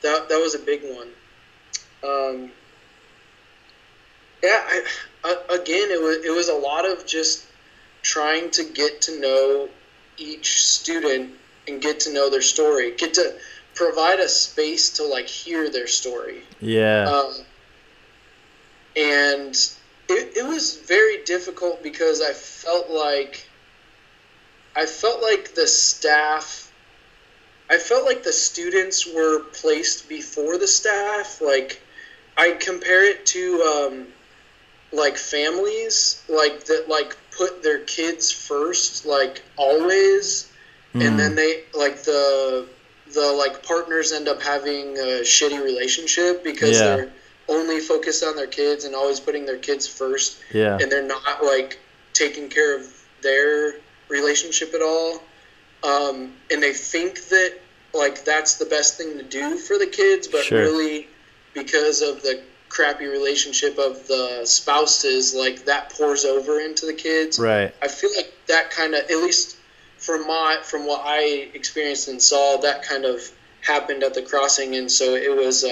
that was a big one. Again, it was a lot of just trying to get to know each student and get to know their story, get to provide a space to like hear their story. And it was very difficult because I felt like the students were placed before the staff. Like, I compare it to like families, like that, like put their kids first, like always, and then they like the like partners end up having a shitty relationship because they're only focused on their kids and always putting their kids first, and they're not like taking care of their relationship at all, and they think that like that's the best thing to do for the kids, but really, because of the crappy relationship of the spouses, like that pours over into the kids. I feel like that kind of, at least from what I experienced and saw, that kind of happened at the crossing, and so it was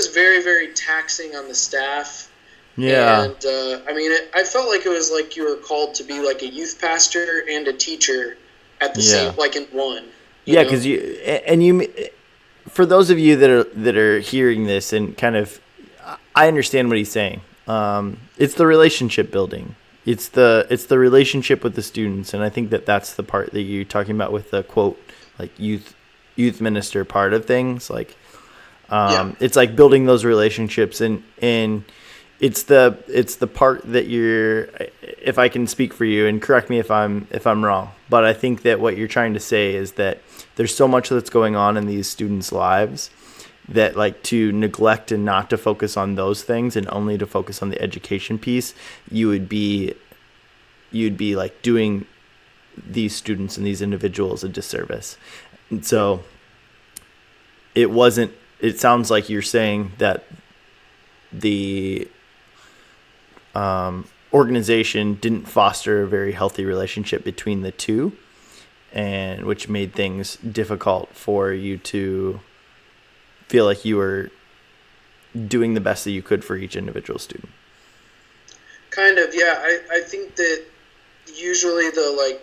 very, very taxing on the staff. And I mean, I felt like it was like you were called to be like a youth pastor and a teacher at the same, like in one. Because you, for those of you that are hearing this and kind of, I understand what he's saying. It's the relationship building. It's the relationship with the students, and I think that's the part that you're talking about with the quote, like youth minister part of things. Like, it's like building those relationships, and it's the part that you're, if I can speak for you, and correct me if I'm wrong, but I think that what you're trying to say is that there's so much that's going on in these students' lives that like to neglect and not to focus on those things and only to focus on the education piece, you'd be like doing these students and these individuals a disservice. And so it sounds like you're saying that organization didn't foster a very healthy relationship between the two, and which made things difficult for you to feel like you were doing the best that you could for each individual student. Kind of, yeah. I think that usually the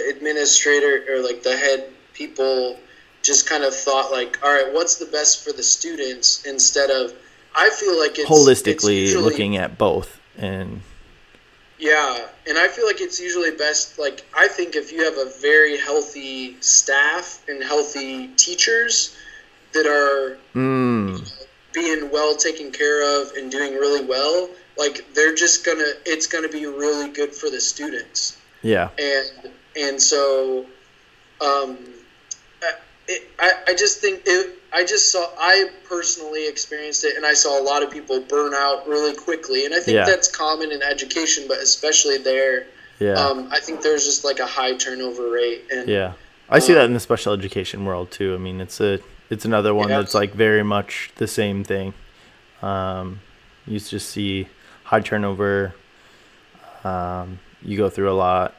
administrator or like the head people just kind of thought like, all right, what's the best for the students, instead of, I feel like it's holistically usually, looking at both. And yeah, and I feel like it's usually best, like, I think if you have a very healthy staff and healthy teachers that are being well taken care of and doing really well, like, it's gonna be really good for the students. Yeah. And so, I just think I personally experienced it, and I saw a lot of people burn out really quickly, and I think that's common in education, but especially there. Yeah. I think there's just like a high turnover rate. And yeah, I see that in the special education world too. I mean, it's another one that's like very much the same thing. You just see high turnover. You go through a lot.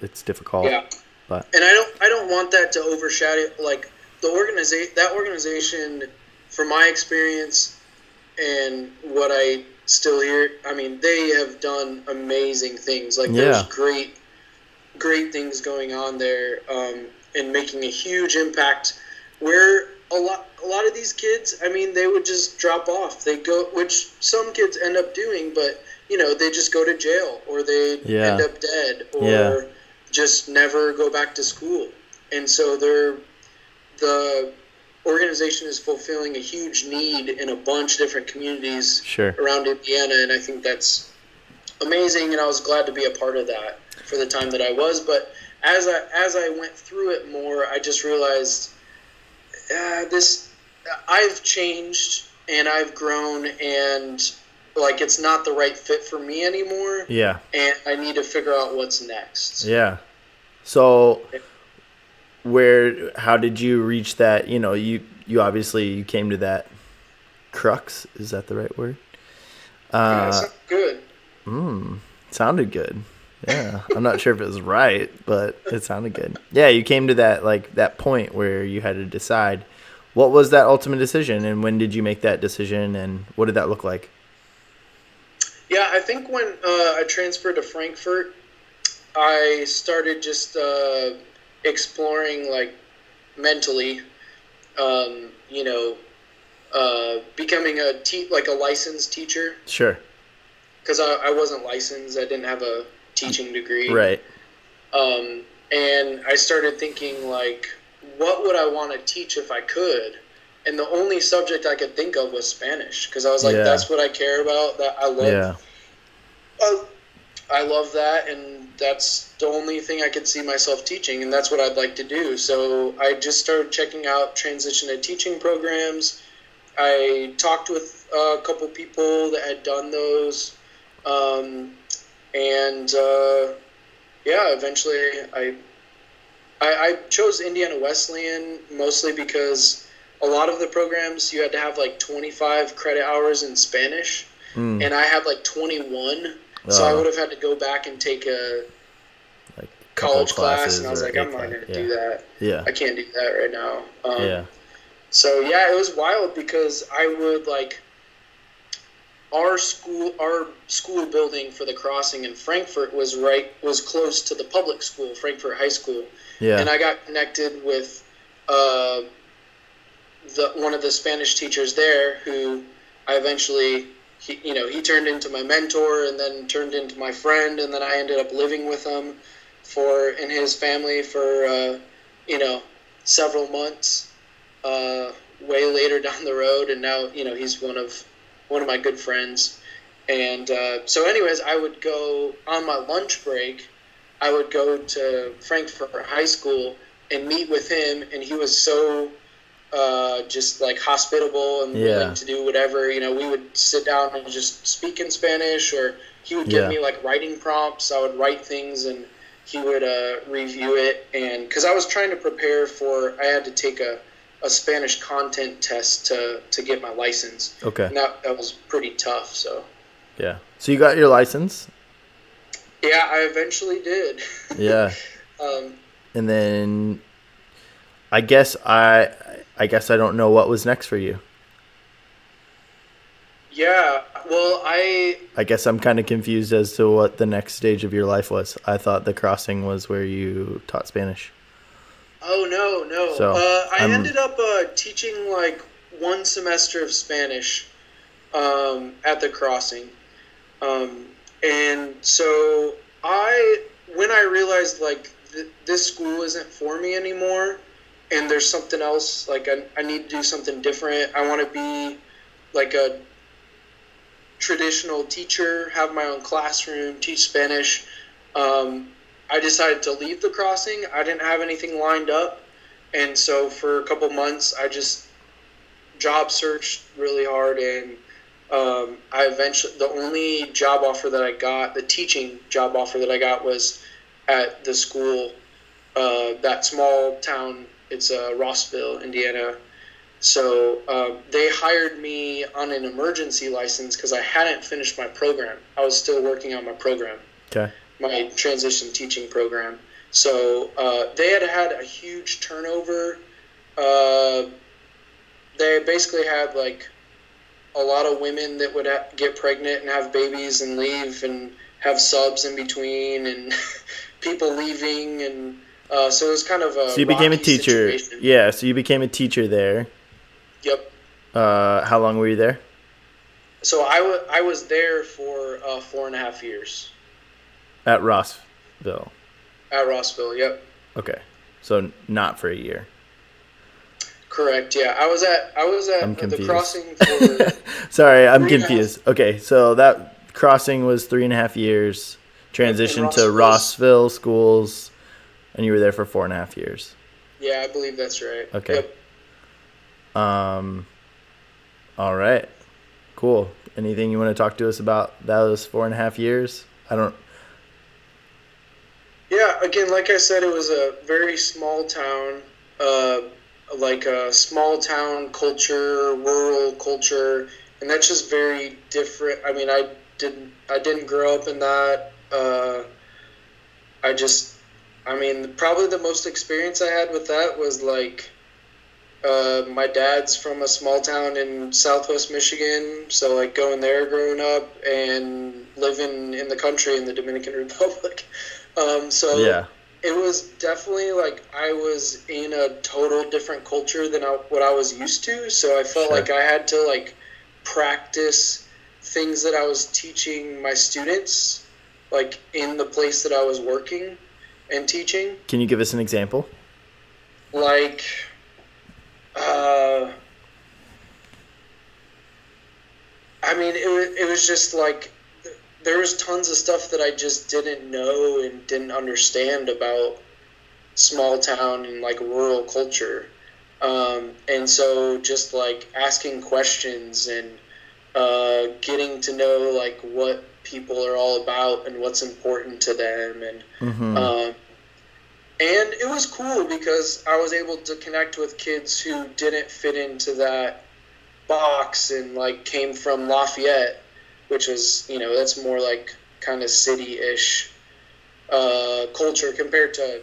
It's difficult. Yeah. But and I don't want that to overshadow, like, that organization, from my experience and what I still hear. I mean, they have done amazing things. Like, there's great things going on there, and making a huge impact. Where a lot of these kids, I mean, they would just drop off. They go, which some kids end up doing, but they just go to jail, or they end up dead, or just never go back to school. And so the organization is fulfilling a huge need in a bunch of different communities around Indiana, and I think that's amazing, and I was glad to be a part of that for the time that I was. But as I went through it more, I just realized I've changed and I've grown, and like, it's not the right fit for me anymore. Yeah. And I need to figure out what's next. Yeah. So how did you reach that? You obviously you came to that crux. Is that the right word? Sounds good. Sounded good. Yeah. I'm not sure if it was right, but it sounded good. Yeah. You came to that point where you had to decide. What was that ultimate decision, and when did you make that decision, and what did that look like? Yeah, I think when I transferred to Frankfurt, I started just exploring, like, mentally, becoming a licensed teacher. Sure. Because I wasn't licensed. I didn't have a teaching degree. Right. And I started thinking, like, what would I want to teach if I could? And the only subject I could think of was Spanish, because I was like, that's what I care about. That I love. Yeah. I love that, and that's the only thing I could see myself teaching, and that's what I'd like to do. So I just started checking out transition to teaching programs. I talked with a couple people that had done those, eventually I chose Indiana Wesleyan mostly because a lot of the programs you had to have like 25 credit hours in Spanish, and I had like 21. So I would have had to go back and take a college class, and I was like, I'm not going to do that. Yeah. I can't do that right now. So, it was wild, because I would, like, our school building for the crossing in Frankfurt was close to the public school, Frankfurt High School. Yeah. And I got connected with one of the Spanish teachers there, who I eventually... He turned into my mentor, and then turned into my friend, and then I ended up living with him in his family for several months, way later down the road, and now he's one of my good friends. And so anyways, I would go on my lunch break. I would go to Frankfurt High School and meet with him, and he was so just like hospitable and willing to do whatever. We would sit down and just speak in Spanish, or he would give me like writing prompts. I would write things, and he would review it. And because I was trying to prepare I had to take a Spanish content test to get my license. Okay. And that was pretty tough. So Yeah. So you got your license? Yeah, I eventually did. Yeah. um, And then I guess I don't know what was next for you. yeah, well, I guess I'm kind of confused as to what the next stage of your life was. I thought the crossing was where you taught Spanish. Oh, no. So I ended up teaching like one semester of Spanish at the crossing. And so when I realized like this school isn't for me anymore and there's something else, like I need to do something different. I want to be like a traditional teacher, have my own classroom, teach Spanish. I decided to leave the crossing. I didn't have anything lined up. And so for a couple months, I just job searched really hard. And the only job offer that I got, the teaching job offer that I got was at the school, that small town. It's Rossville, Indiana. So they hired me on an emergency license because I hadn't finished my program. I was still working on my program. Okay. My transition teaching program. So they had a huge turnover. They basically had like a lot of women that would get pregnant and have babies and leave and have subs in between and people leaving. And so it was kind of a So you became a teacher. situation. Yeah, so you became a teacher there. Yep. How long were you there? So I was there for 4.5 years. At Rossville. At Rossville, yep. Okay. So not for a year. Correct, yeah. I was at I'm the confused. crossing for Sorry, I'm 3.5 confused. Okay, so that crossing was 3.5 years, transitioned to Rossville schools, and you were there for 4.5 years. Yeah, I believe that's right. Okay. Yep. All right. Cool. Anything you want to talk to us about those 4.5 years? Yeah, again, like I said, it was a very small town, like a small town culture, rural culture, and that's just very different. I mean, I didn't grow up in that. Probably the most experience I had with that was like, my dad's from a small town in Southwest Michigan, so like going there growing up and living in the country in the Dominican Republic. Yeah. It was definitely like I was in a total different culture than what I was used to. So I felt like I had to like practice things that I was teaching my students, like in the place that I was working and teaching. Can you give us an example? Like, it was just like there was tons of stuff that I just didn't know and didn't understand about small town and like rural culture. And so just like asking questions and getting to know like what people are all about and what's important to them. And it was cool because I was able to connect with kids who didn't fit into that box and like came from Lafayette, which was, that's more like kind of city-ish culture compared to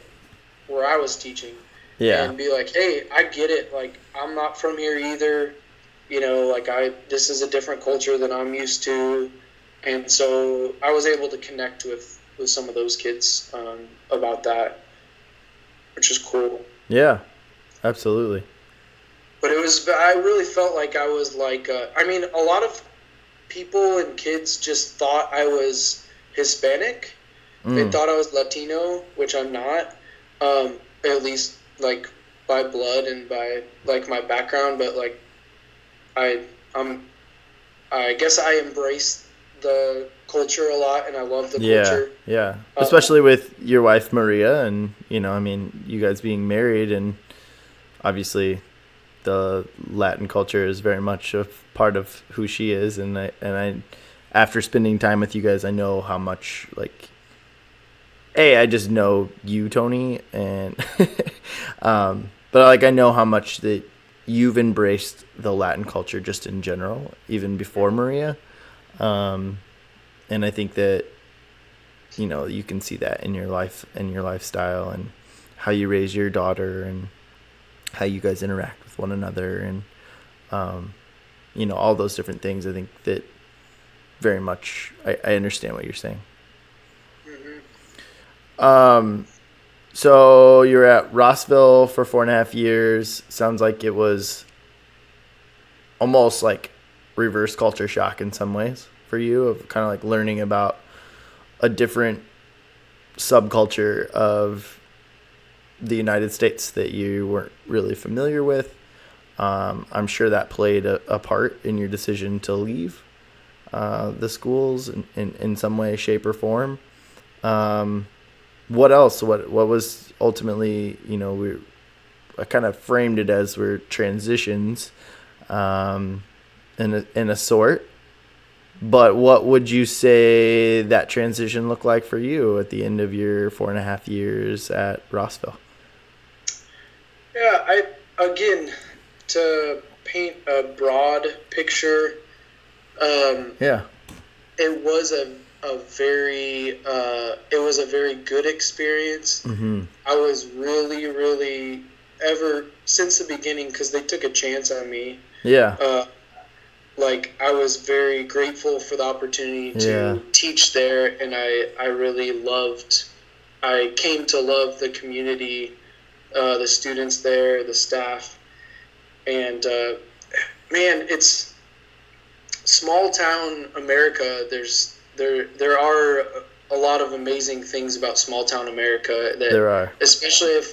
where I was teaching. Yeah. And be like, hey, I get it. Like, I'm not from here either. This is a different culture than I'm used to. And so I was able to connect with some of those kids about that, which is cool. Yeah, absolutely. But I really felt like I was like, a lot of people and kids just thought I was Hispanic. They thought I was Latino, which I'm not, at least like by blood and by like my background. But like I guess I embrace the culture a lot, and I love the culture. Yeah, especially with your wife Maria, and you guys being married, and obviously the Latin culture is very much a part of who she is, and I after spending time with you guys, I know how much like I just know you, Tony, and but like I know how much that you've embraced the Latin culture just in general, even before Maria. And I think that, you can see that in your life and your lifestyle and how you raise your daughter and how you guys interact with one another and, all those different things. I think that very much, I understand what you're saying. Mm-hmm. So you're at Rossville for 4.5 years. Sounds like it was almost like reverse culture shock in some ways for you, of kind of like learning about a different subculture of the United States that you weren't really familiar with. I'm sure that played a part in your decision to leave the schools in some way, shape, or form. What else? What was ultimately, I kind of framed it as we're transitions in a sort. But what would you say that transition looked like for you at the end of your 4.5 years at Rossville? Yeah, again, to paint a broad picture, it was a very good experience. Mm-hmm. I was really, really, ever since the beginning, because they took a chance on me. Yeah. I was very grateful for the opportunity to teach there, and I came to love the community, the students there, the staff, and man, it's small town America. There are a lot of amazing things about small town America that there are, especially if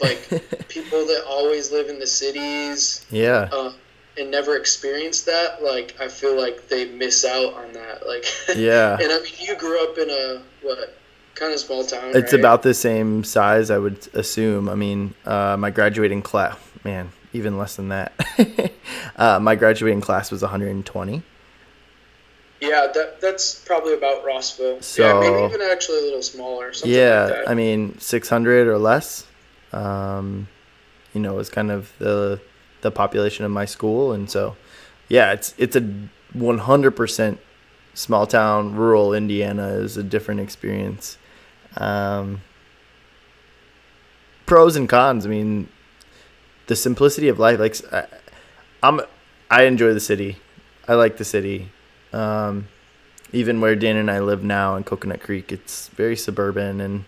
people that always live in the cities. Yeah. And never experienced that, I feel like they miss out on that. Yeah. And I mean, you grew up in a, kind of small town, It's right? about the same size, I would assume. I mean, my graduating class, man, even less than that. My graduating class was 120. Yeah, that's probably about Rossville. So, yeah, maybe even actually a little smaller, something like that. I mean, 600 or less, is kind of the population of my school. And so, yeah, it's a 100% small town, rural Indiana is a different experience. Pros and cons. I mean, the simplicity of life. I enjoy the city. I like the city. Even where Dan and I live now in Coconut Creek, it's very suburban, and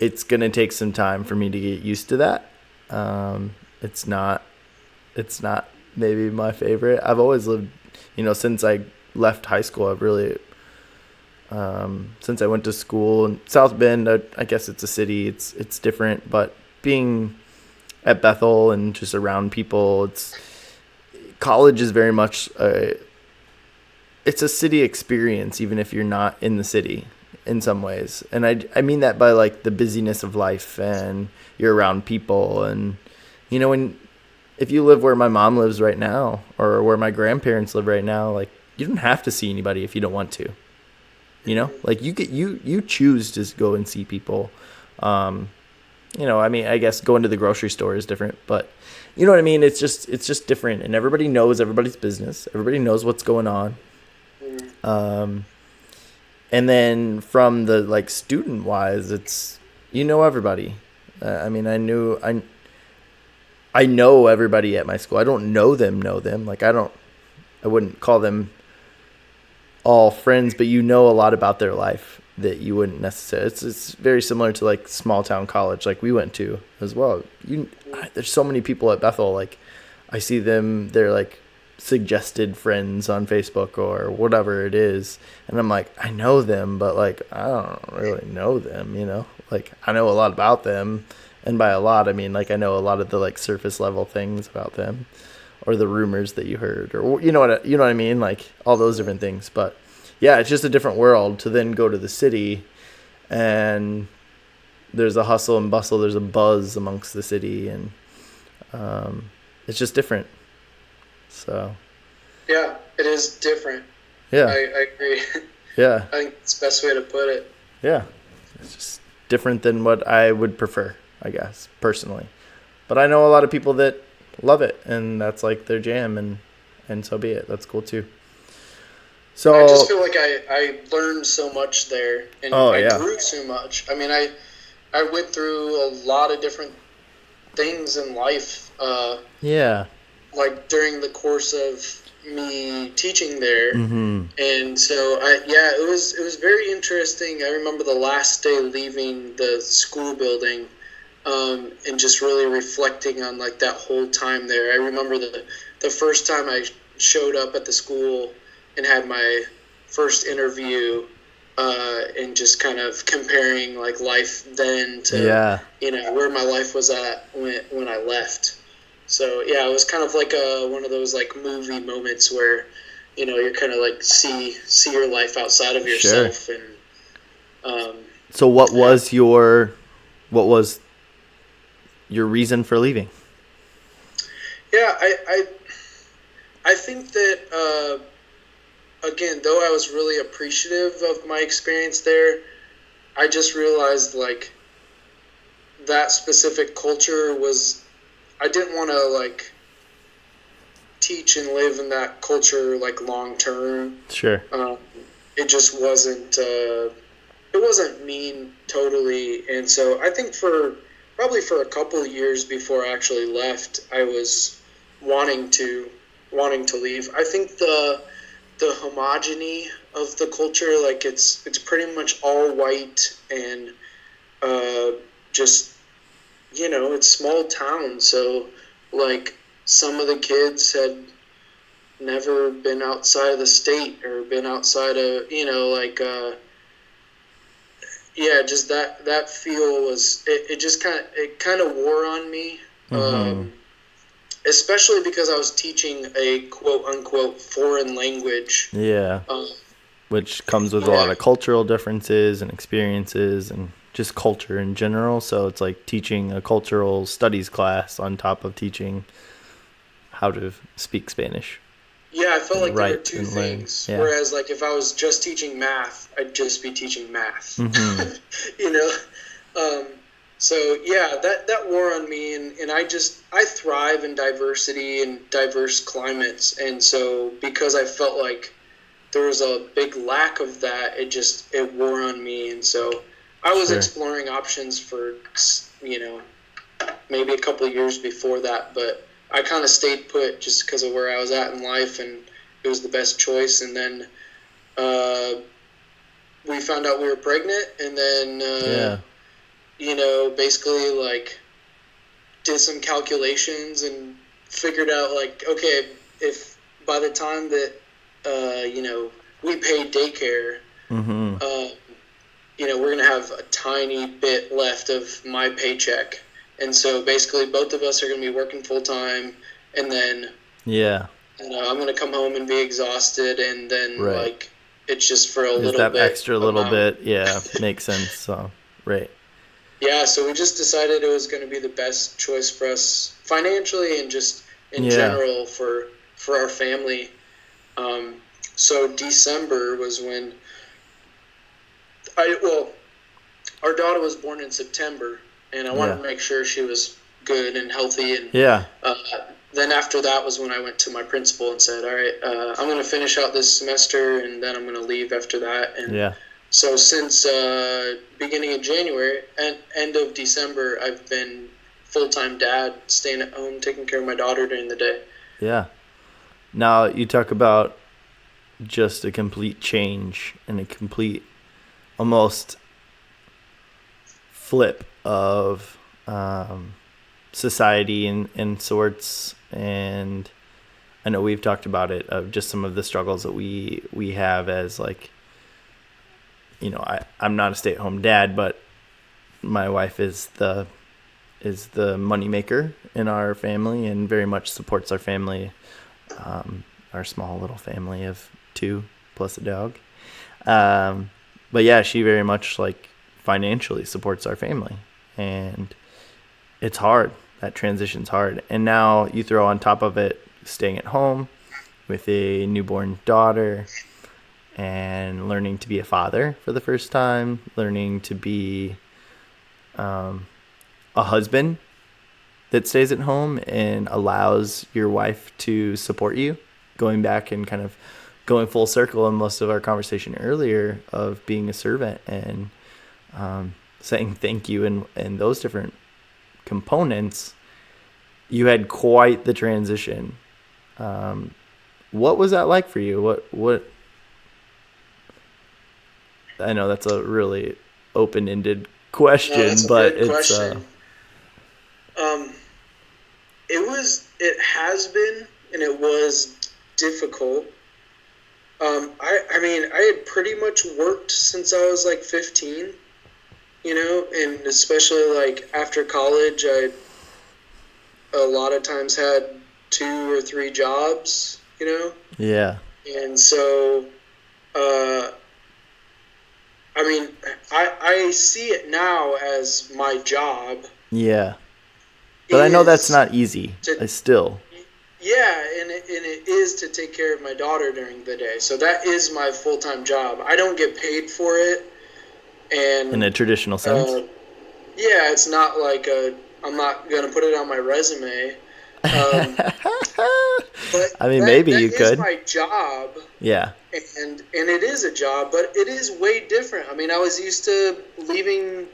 it's gonna take some time for me to get used to that. It's not maybe my favorite. I've always lived, since I left high school, I've really, since I went to school in South Bend, I guess it's a city, it's different, but being at Bethel and just around people, college is very much it's a city experience, even if you're not in the city in some ways. And I mean that by the busyness of life, and you're around people, and if you live where my mom lives right now, or where my grandparents live right now, you don't have to see anybody if you don't want to. You choose to go and see people. I mean, I guess going to the grocery store is different, but you know what I mean? It's just different, and everybody knows everybody's business. Everybody knows what's going on. And then from the student wise, it's everybody. I mean, I know everybody at my school. I don't know them. I wouldn't call them all friends, but a lot about their life that you wouldn't necessarily. It's very similar to small town college we went to as well. There's so many people at Bethel. I see them. They're suggested friends on Facebook or whatever it is, and I'm I know them, but I don't really know them. I know a lot about them. And by a lot, I mean, I know a lot of the, surface level things about them, or the rumors that you heard, or, you know what I mean? All those different things. But, yeah, it's just a different world to then go to the city, and there's a hustle and bustle. There's a buzz amongst the city, and it's just different. So. Yeah, it is different. Yeah. I agree. Yeah. I think it's the best way to put it. Yeah. It's just different than what I would prefer, I guess, personally. But I know a lot of people that love it, and that's their jam, and so be it. That's cool too. So I just feel like I learned so much there, and I yeah. grew so much. I mean, I went through a lot of different things in life, Yeah. like during the course of me teaching there. Mm-hmm. And so it was very interesting. I remember the last day leaving the school building, and just really reflecting on like that whole time there. I remember the first time I showed up at the school and had my first interview, and just kind of comparing like life then to where my life was at when I left. So yeah, it was kind of like one of those like movie moments where you're kind of like see your life outside of yourself. Sure. And so what was your reason for leaving? Yeah, I think that again, though I was really appreciative of my experience there, I just realized like that specific culture was, I didn't want to like teach and live in that culture like long term. Sure. It just wasn't. It wasn't mean totally, and so I think probably for a couple of years before I actually left, I was wanting to leave. I think the homogeny of the culture, like it's pretty much all white, and just it's small town, so like some of the kids had never been outside of the state or been outside of just that feel was it kind of wore on me. Mm-hmm. Especially because I was teaching a quote unquote foreign language. Yeah. Which comes with a lot of cultural differences and experiences and just culture in general. So it's like teaching a cultural studies class on top of teaching how to speak Spanish. Yeah, I felt like there were two things. Yeah. Whereas like if I was just teaching math, I'd just be teaching math. Mm-hmm. So yeah, that wore on me, and I thrive in diversity and diverse climates, and so because I felt like there was a big lack of that, it wore on me, and so I was exploring options for maybe a couple of years before that, but I kind of stayed put just because of where I was at in life, and it was the best choice. And then we found out we were pregnant, and then basically like did some calculations and figured out like, okay, if by the time that we paid daycare, mm-hmm. We're gonna have a tiny bit left of my paycheck. And so basically both of us are going to be working full time, and then I'm going to come home and be exhausted, and then like it's just for a little that bit. Extra little bit, makes sense. So Yeah, so we just decided it was going to be the best choice for us financially and just in general for our family. So December was when our daughter was born in September. And I wanted to make sure she was good and healthy. And then after that was when I went to my principal and said, all right, I'm going to finish out this semester, and then I'm going to leave after that. And so since beginning of January and end of December, I've been full-time dad, staying at home, taking care of my daughter during the day. Yeah. Now you talk about just a complete change and a complete almost flip of society in sorts, and I know we've talked about it, of just some of the struggles that we have as like, I'm not a stay-at-home dad, but my wife is the moneymaker in our family and very much supports our family, our small little family of 2 plus a dog. But yeah, she very much like financially supports our family, and it's hard. That transition's hard. And now you throw on top of it staying at home with a newborn daughter and learning to be a father for the first time, learning to be a husband that stays at home and allows your wife to support you, going back and kind of going full circle in most of our conversation earlier of being a servant and saying thank you and those different components, you had quite the transition. What was that like for you? What I know that's a really open-ended question, No, that's a but good question. It has been, and it was difficult. I mean, I had pretty much worked since I was like 15, and especially like after college, I a lot of times had 2 or 3 jobs, Yeah. and so, I mean, I see it now as my job. Yeah. But I know that's not easy. Yeah, and it is to take care of my daughter during the day. So that is my full-time job. I don't get paid for it. And in a traditional sense? Yeah, it's not like I'm not going to put it on my resume. But I mean, maybe you could. That is my job. Yeah. And it is a job, but it is way different. I mean, I was used to leaving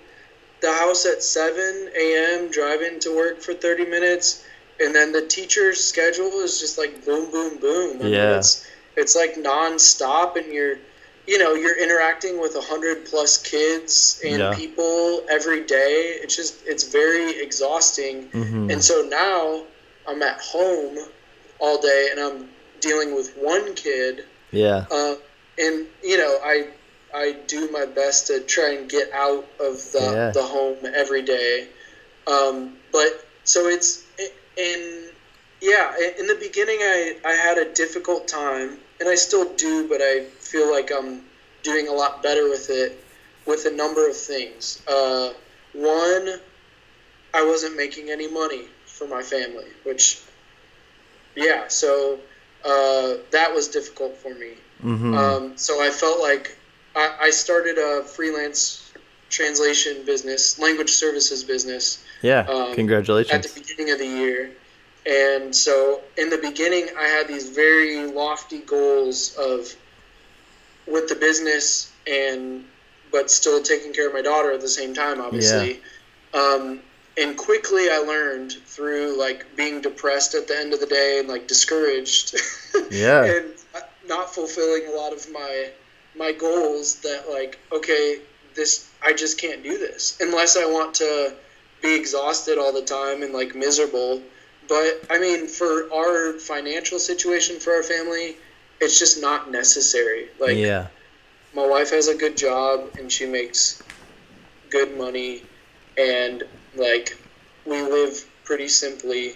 the house at 7 a.m., driving to work for 30 minutes, and then the teacher's schedule is just like boom, boom, boom. I mean, it's like nonstop, and you're interacting with 100+ kids and people every day. It's very exhausting. Mm-hmm. And so now I'm at home all day, and I'm dealing with one kid. Yeah. And I do my best to try and get out of the home every day. But so in the beginning I had a difficult time, and I still do, but I feel like I'm doing a lot better with it with a number of things. One, I wasn't making any money for my family, which, so that was difficult for me. Mm-hmm. So I felt like I started a freelance translation business, language services business. Yeah, congratulations. At the beginning of the year. And so in the beginning, I had these very lofty goals with the business but still taking care of my daughter at the same time, obviously. Yeah. And quickly I learned through like being depressed at the end of the day and like discouraged and not fulfilling a lot of my goals that like, okay, I just can't do this unless I want to be exhausted all the time and like miserable. But I mean, for our financial situation for our family, it's just not necessary. Like, my wife has a good job and she makes good money, and like we live pretty simply,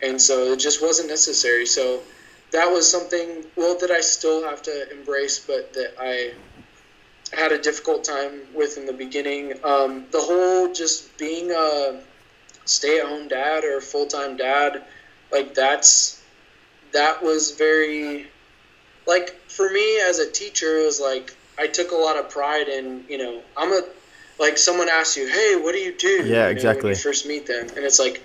and so it just wasn't necessary. So that was something that I still have to embrace, but that I had a difficult time with in the beginning. The whole just being a stay-at-home dad or full-time dad, like that was very, like, for me as a teacher, it was like I took a lot of pride in, like someone asks you, hey, what do you do? Yeah, exactly. When you first meet them, and it's like,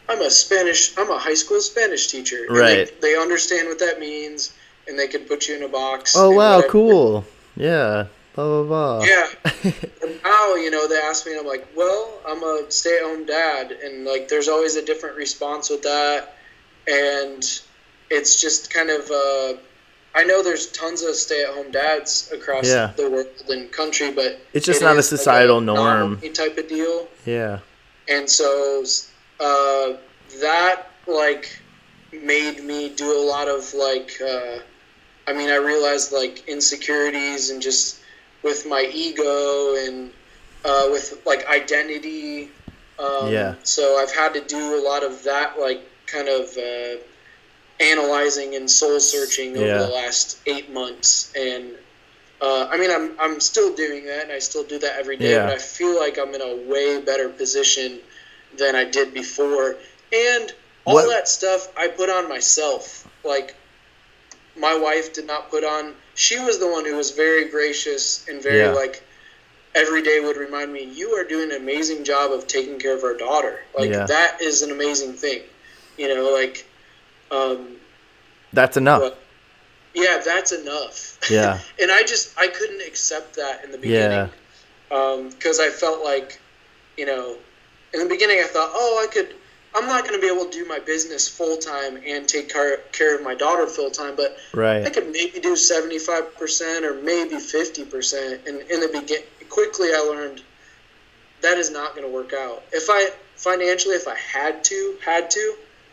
I'm a high school Spanish teacher. Right. And they understand what that means, and they can put you in a box. Oh, wow, whatever. Cool. Yeah. Blah, blah, blah. Yeah. And now, they ask me, and I'm like, well, I'm a stay-at-home dad. And, like, there's always a different response with that. And it's just kind of, I know there's tons of stay-at-home dads across the world and country, but it's just not a societal norm type of deal. Yeah. And so that, like, made me do a lot of, like, I realized, like, insecurities and just with my ego and with, like, identity. So I've had to do a lot of that, like, kind of analyzing and soul-searching over the last 8 months. And, I'm still doing that, and I still do that every day, but I feel like I'm in a way better position than I did before. And all that stuff I put on myself. Like, my wife did not put on. She was the one who was very gracious and very, like, every day would remind me, you are doing an amazing job of taking care of our daughter. Like, that is an amazing thing. Like... that's enough. yeah, that's enough. Yeah. And I couldn't accept that in the beginning. Because I felt like, in the beginning I thought, I'm not going to be able to do my business full time and take care of my daughter full time, but right. I could maybe do 75% or maybe 50%. And in the beginning, quickly I learned that is not going to work out. If I had to,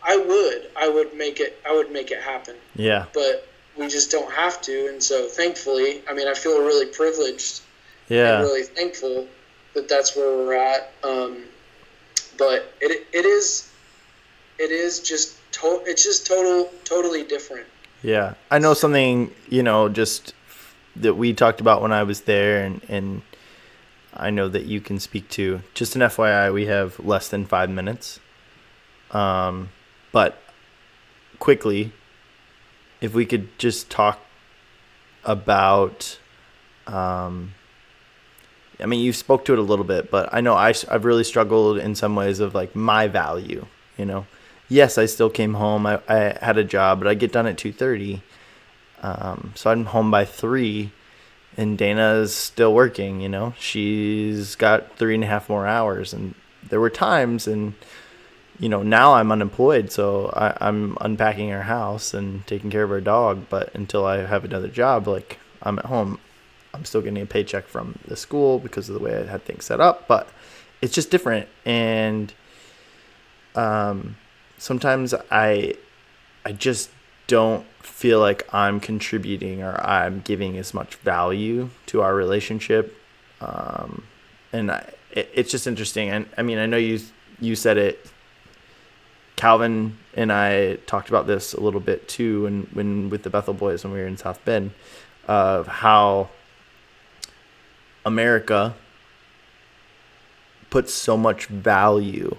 I would make it happen. Yeah. But we just don't have to, and so thankfully, I feel really privileged. Yeah. And really thankful that that's where we're at. But it is just totally different. Yeah, I know something, just that we talked about when I was there, and I know that you can speak to. Just an FYI, we have less than 5 minutes. But quickly, if we could just talk about, you spoke to it a little bit, but I know I've really struggled in some ways of like my value, Yes, I still came home. I had a job, but I get done at 2:30. So I'm home by 3, and Dana's still working, She's got 3.5 more hours, and there were times, and now I'm unemployed, so I'm unpacking our house and taking care of our dog. But until I have another job, like I'm at home, I'm still getting a paycheck from the school because of the way I had things set up. But it's just different, and sometimes I just don't feel like I'm contributing or I'm giving as much value to our relationship. And it's just interesting. And I know you said it. Calvin and I talked about this a little bit too, and when with the Bethel boys when we were in South Bend, of how America puts so much value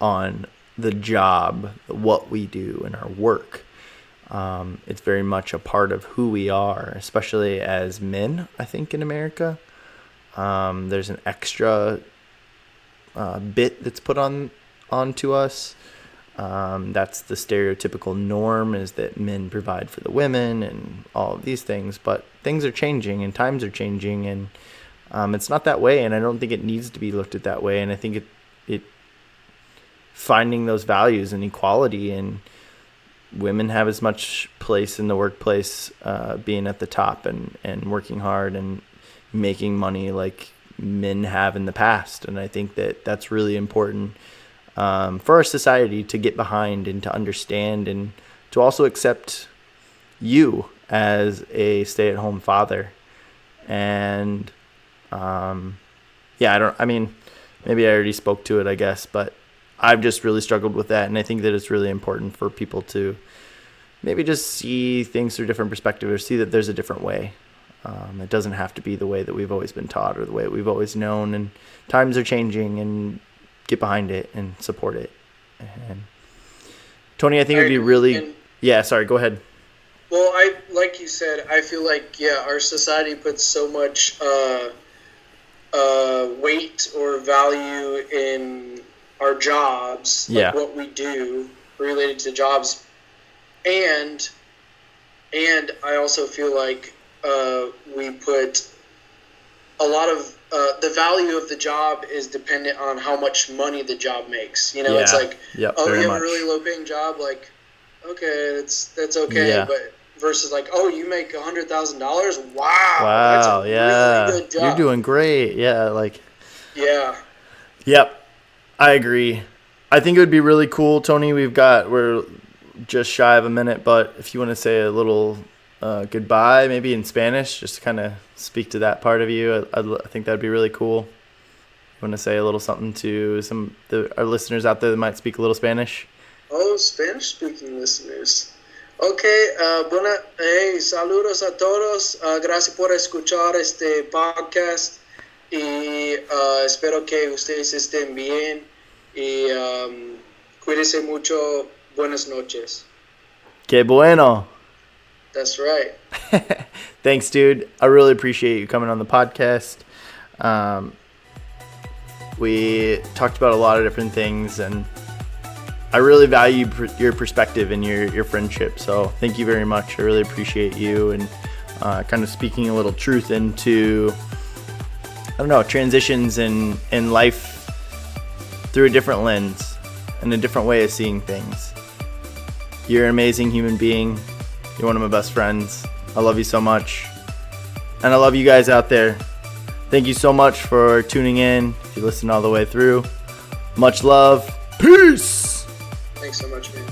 on the job, what we do, and our work. It's very much a part of who we are, especially as men, I think, in America. There's an extra bit that's put onto us. That's the stereotypical norm, is that men provide for the women and all of these things. But things are changing and times are changing, and it's not that way, and I don't think it needs to be looked at that way. And I think it finding those values and equality, and women have as much place in the workplace, being at the top and working hard and making money like men have in the past. And I think that that's really important for our society to get behind and to understand, and to also accept you as a stay-at-home father. And maybe I already spoke to it, I guess, but I've just really struggled with that. And I think that it's really important for people to maybe just see things through a different perspective, or see that there's a different way. It doesn't have to be the way that we've always been taught or the way that we've always known, and times are changing, and get behind it and support it. And Tony, I think it'd be really, sorry, go ahead. Well, like you said, I feel like, our society puts so much weight or value in our jobs, like what we do related to jobs. And I also feel like we put a lot of the value of the job is dependent on how much money the job makes. It's like, you have a really low paying job, like, okay, that's okay, but versus like, you make $100,000. Wow, that's a really good job. You're doing great. Yep, I agree. I think it would be really cool, Tony. We're just shy of a minute, but if you want to say a little goodbye, maybe in Spanish, just to kind of speak to that part of you, I think that'd be really cool. You want to say a little something to our listeners out there that might speak a little Spanish? Oh, Spanish-speaking listeners. Okay, saludos a todos. Gracias por escuchar este podcast, y espero que ustedes estén bien, y cuídense mucho. Buenas noches. Que bueno. That's right. Thanks, dude. I really appreciate you coming on the podcast. We talked about a lot of different things, and I really value your perspective and your friendship. So thank you very much. I really appreciate you and kind of speaking a little truth into, I don't know, transitions in life through a different lens and a different way of seeing things. You're an amazing human being. You're one of my best friends. I love you so much. And I love you guys out there. Thank you so much for tuning in. If you listened all the way through, much love. Peace. Thanks so much, man.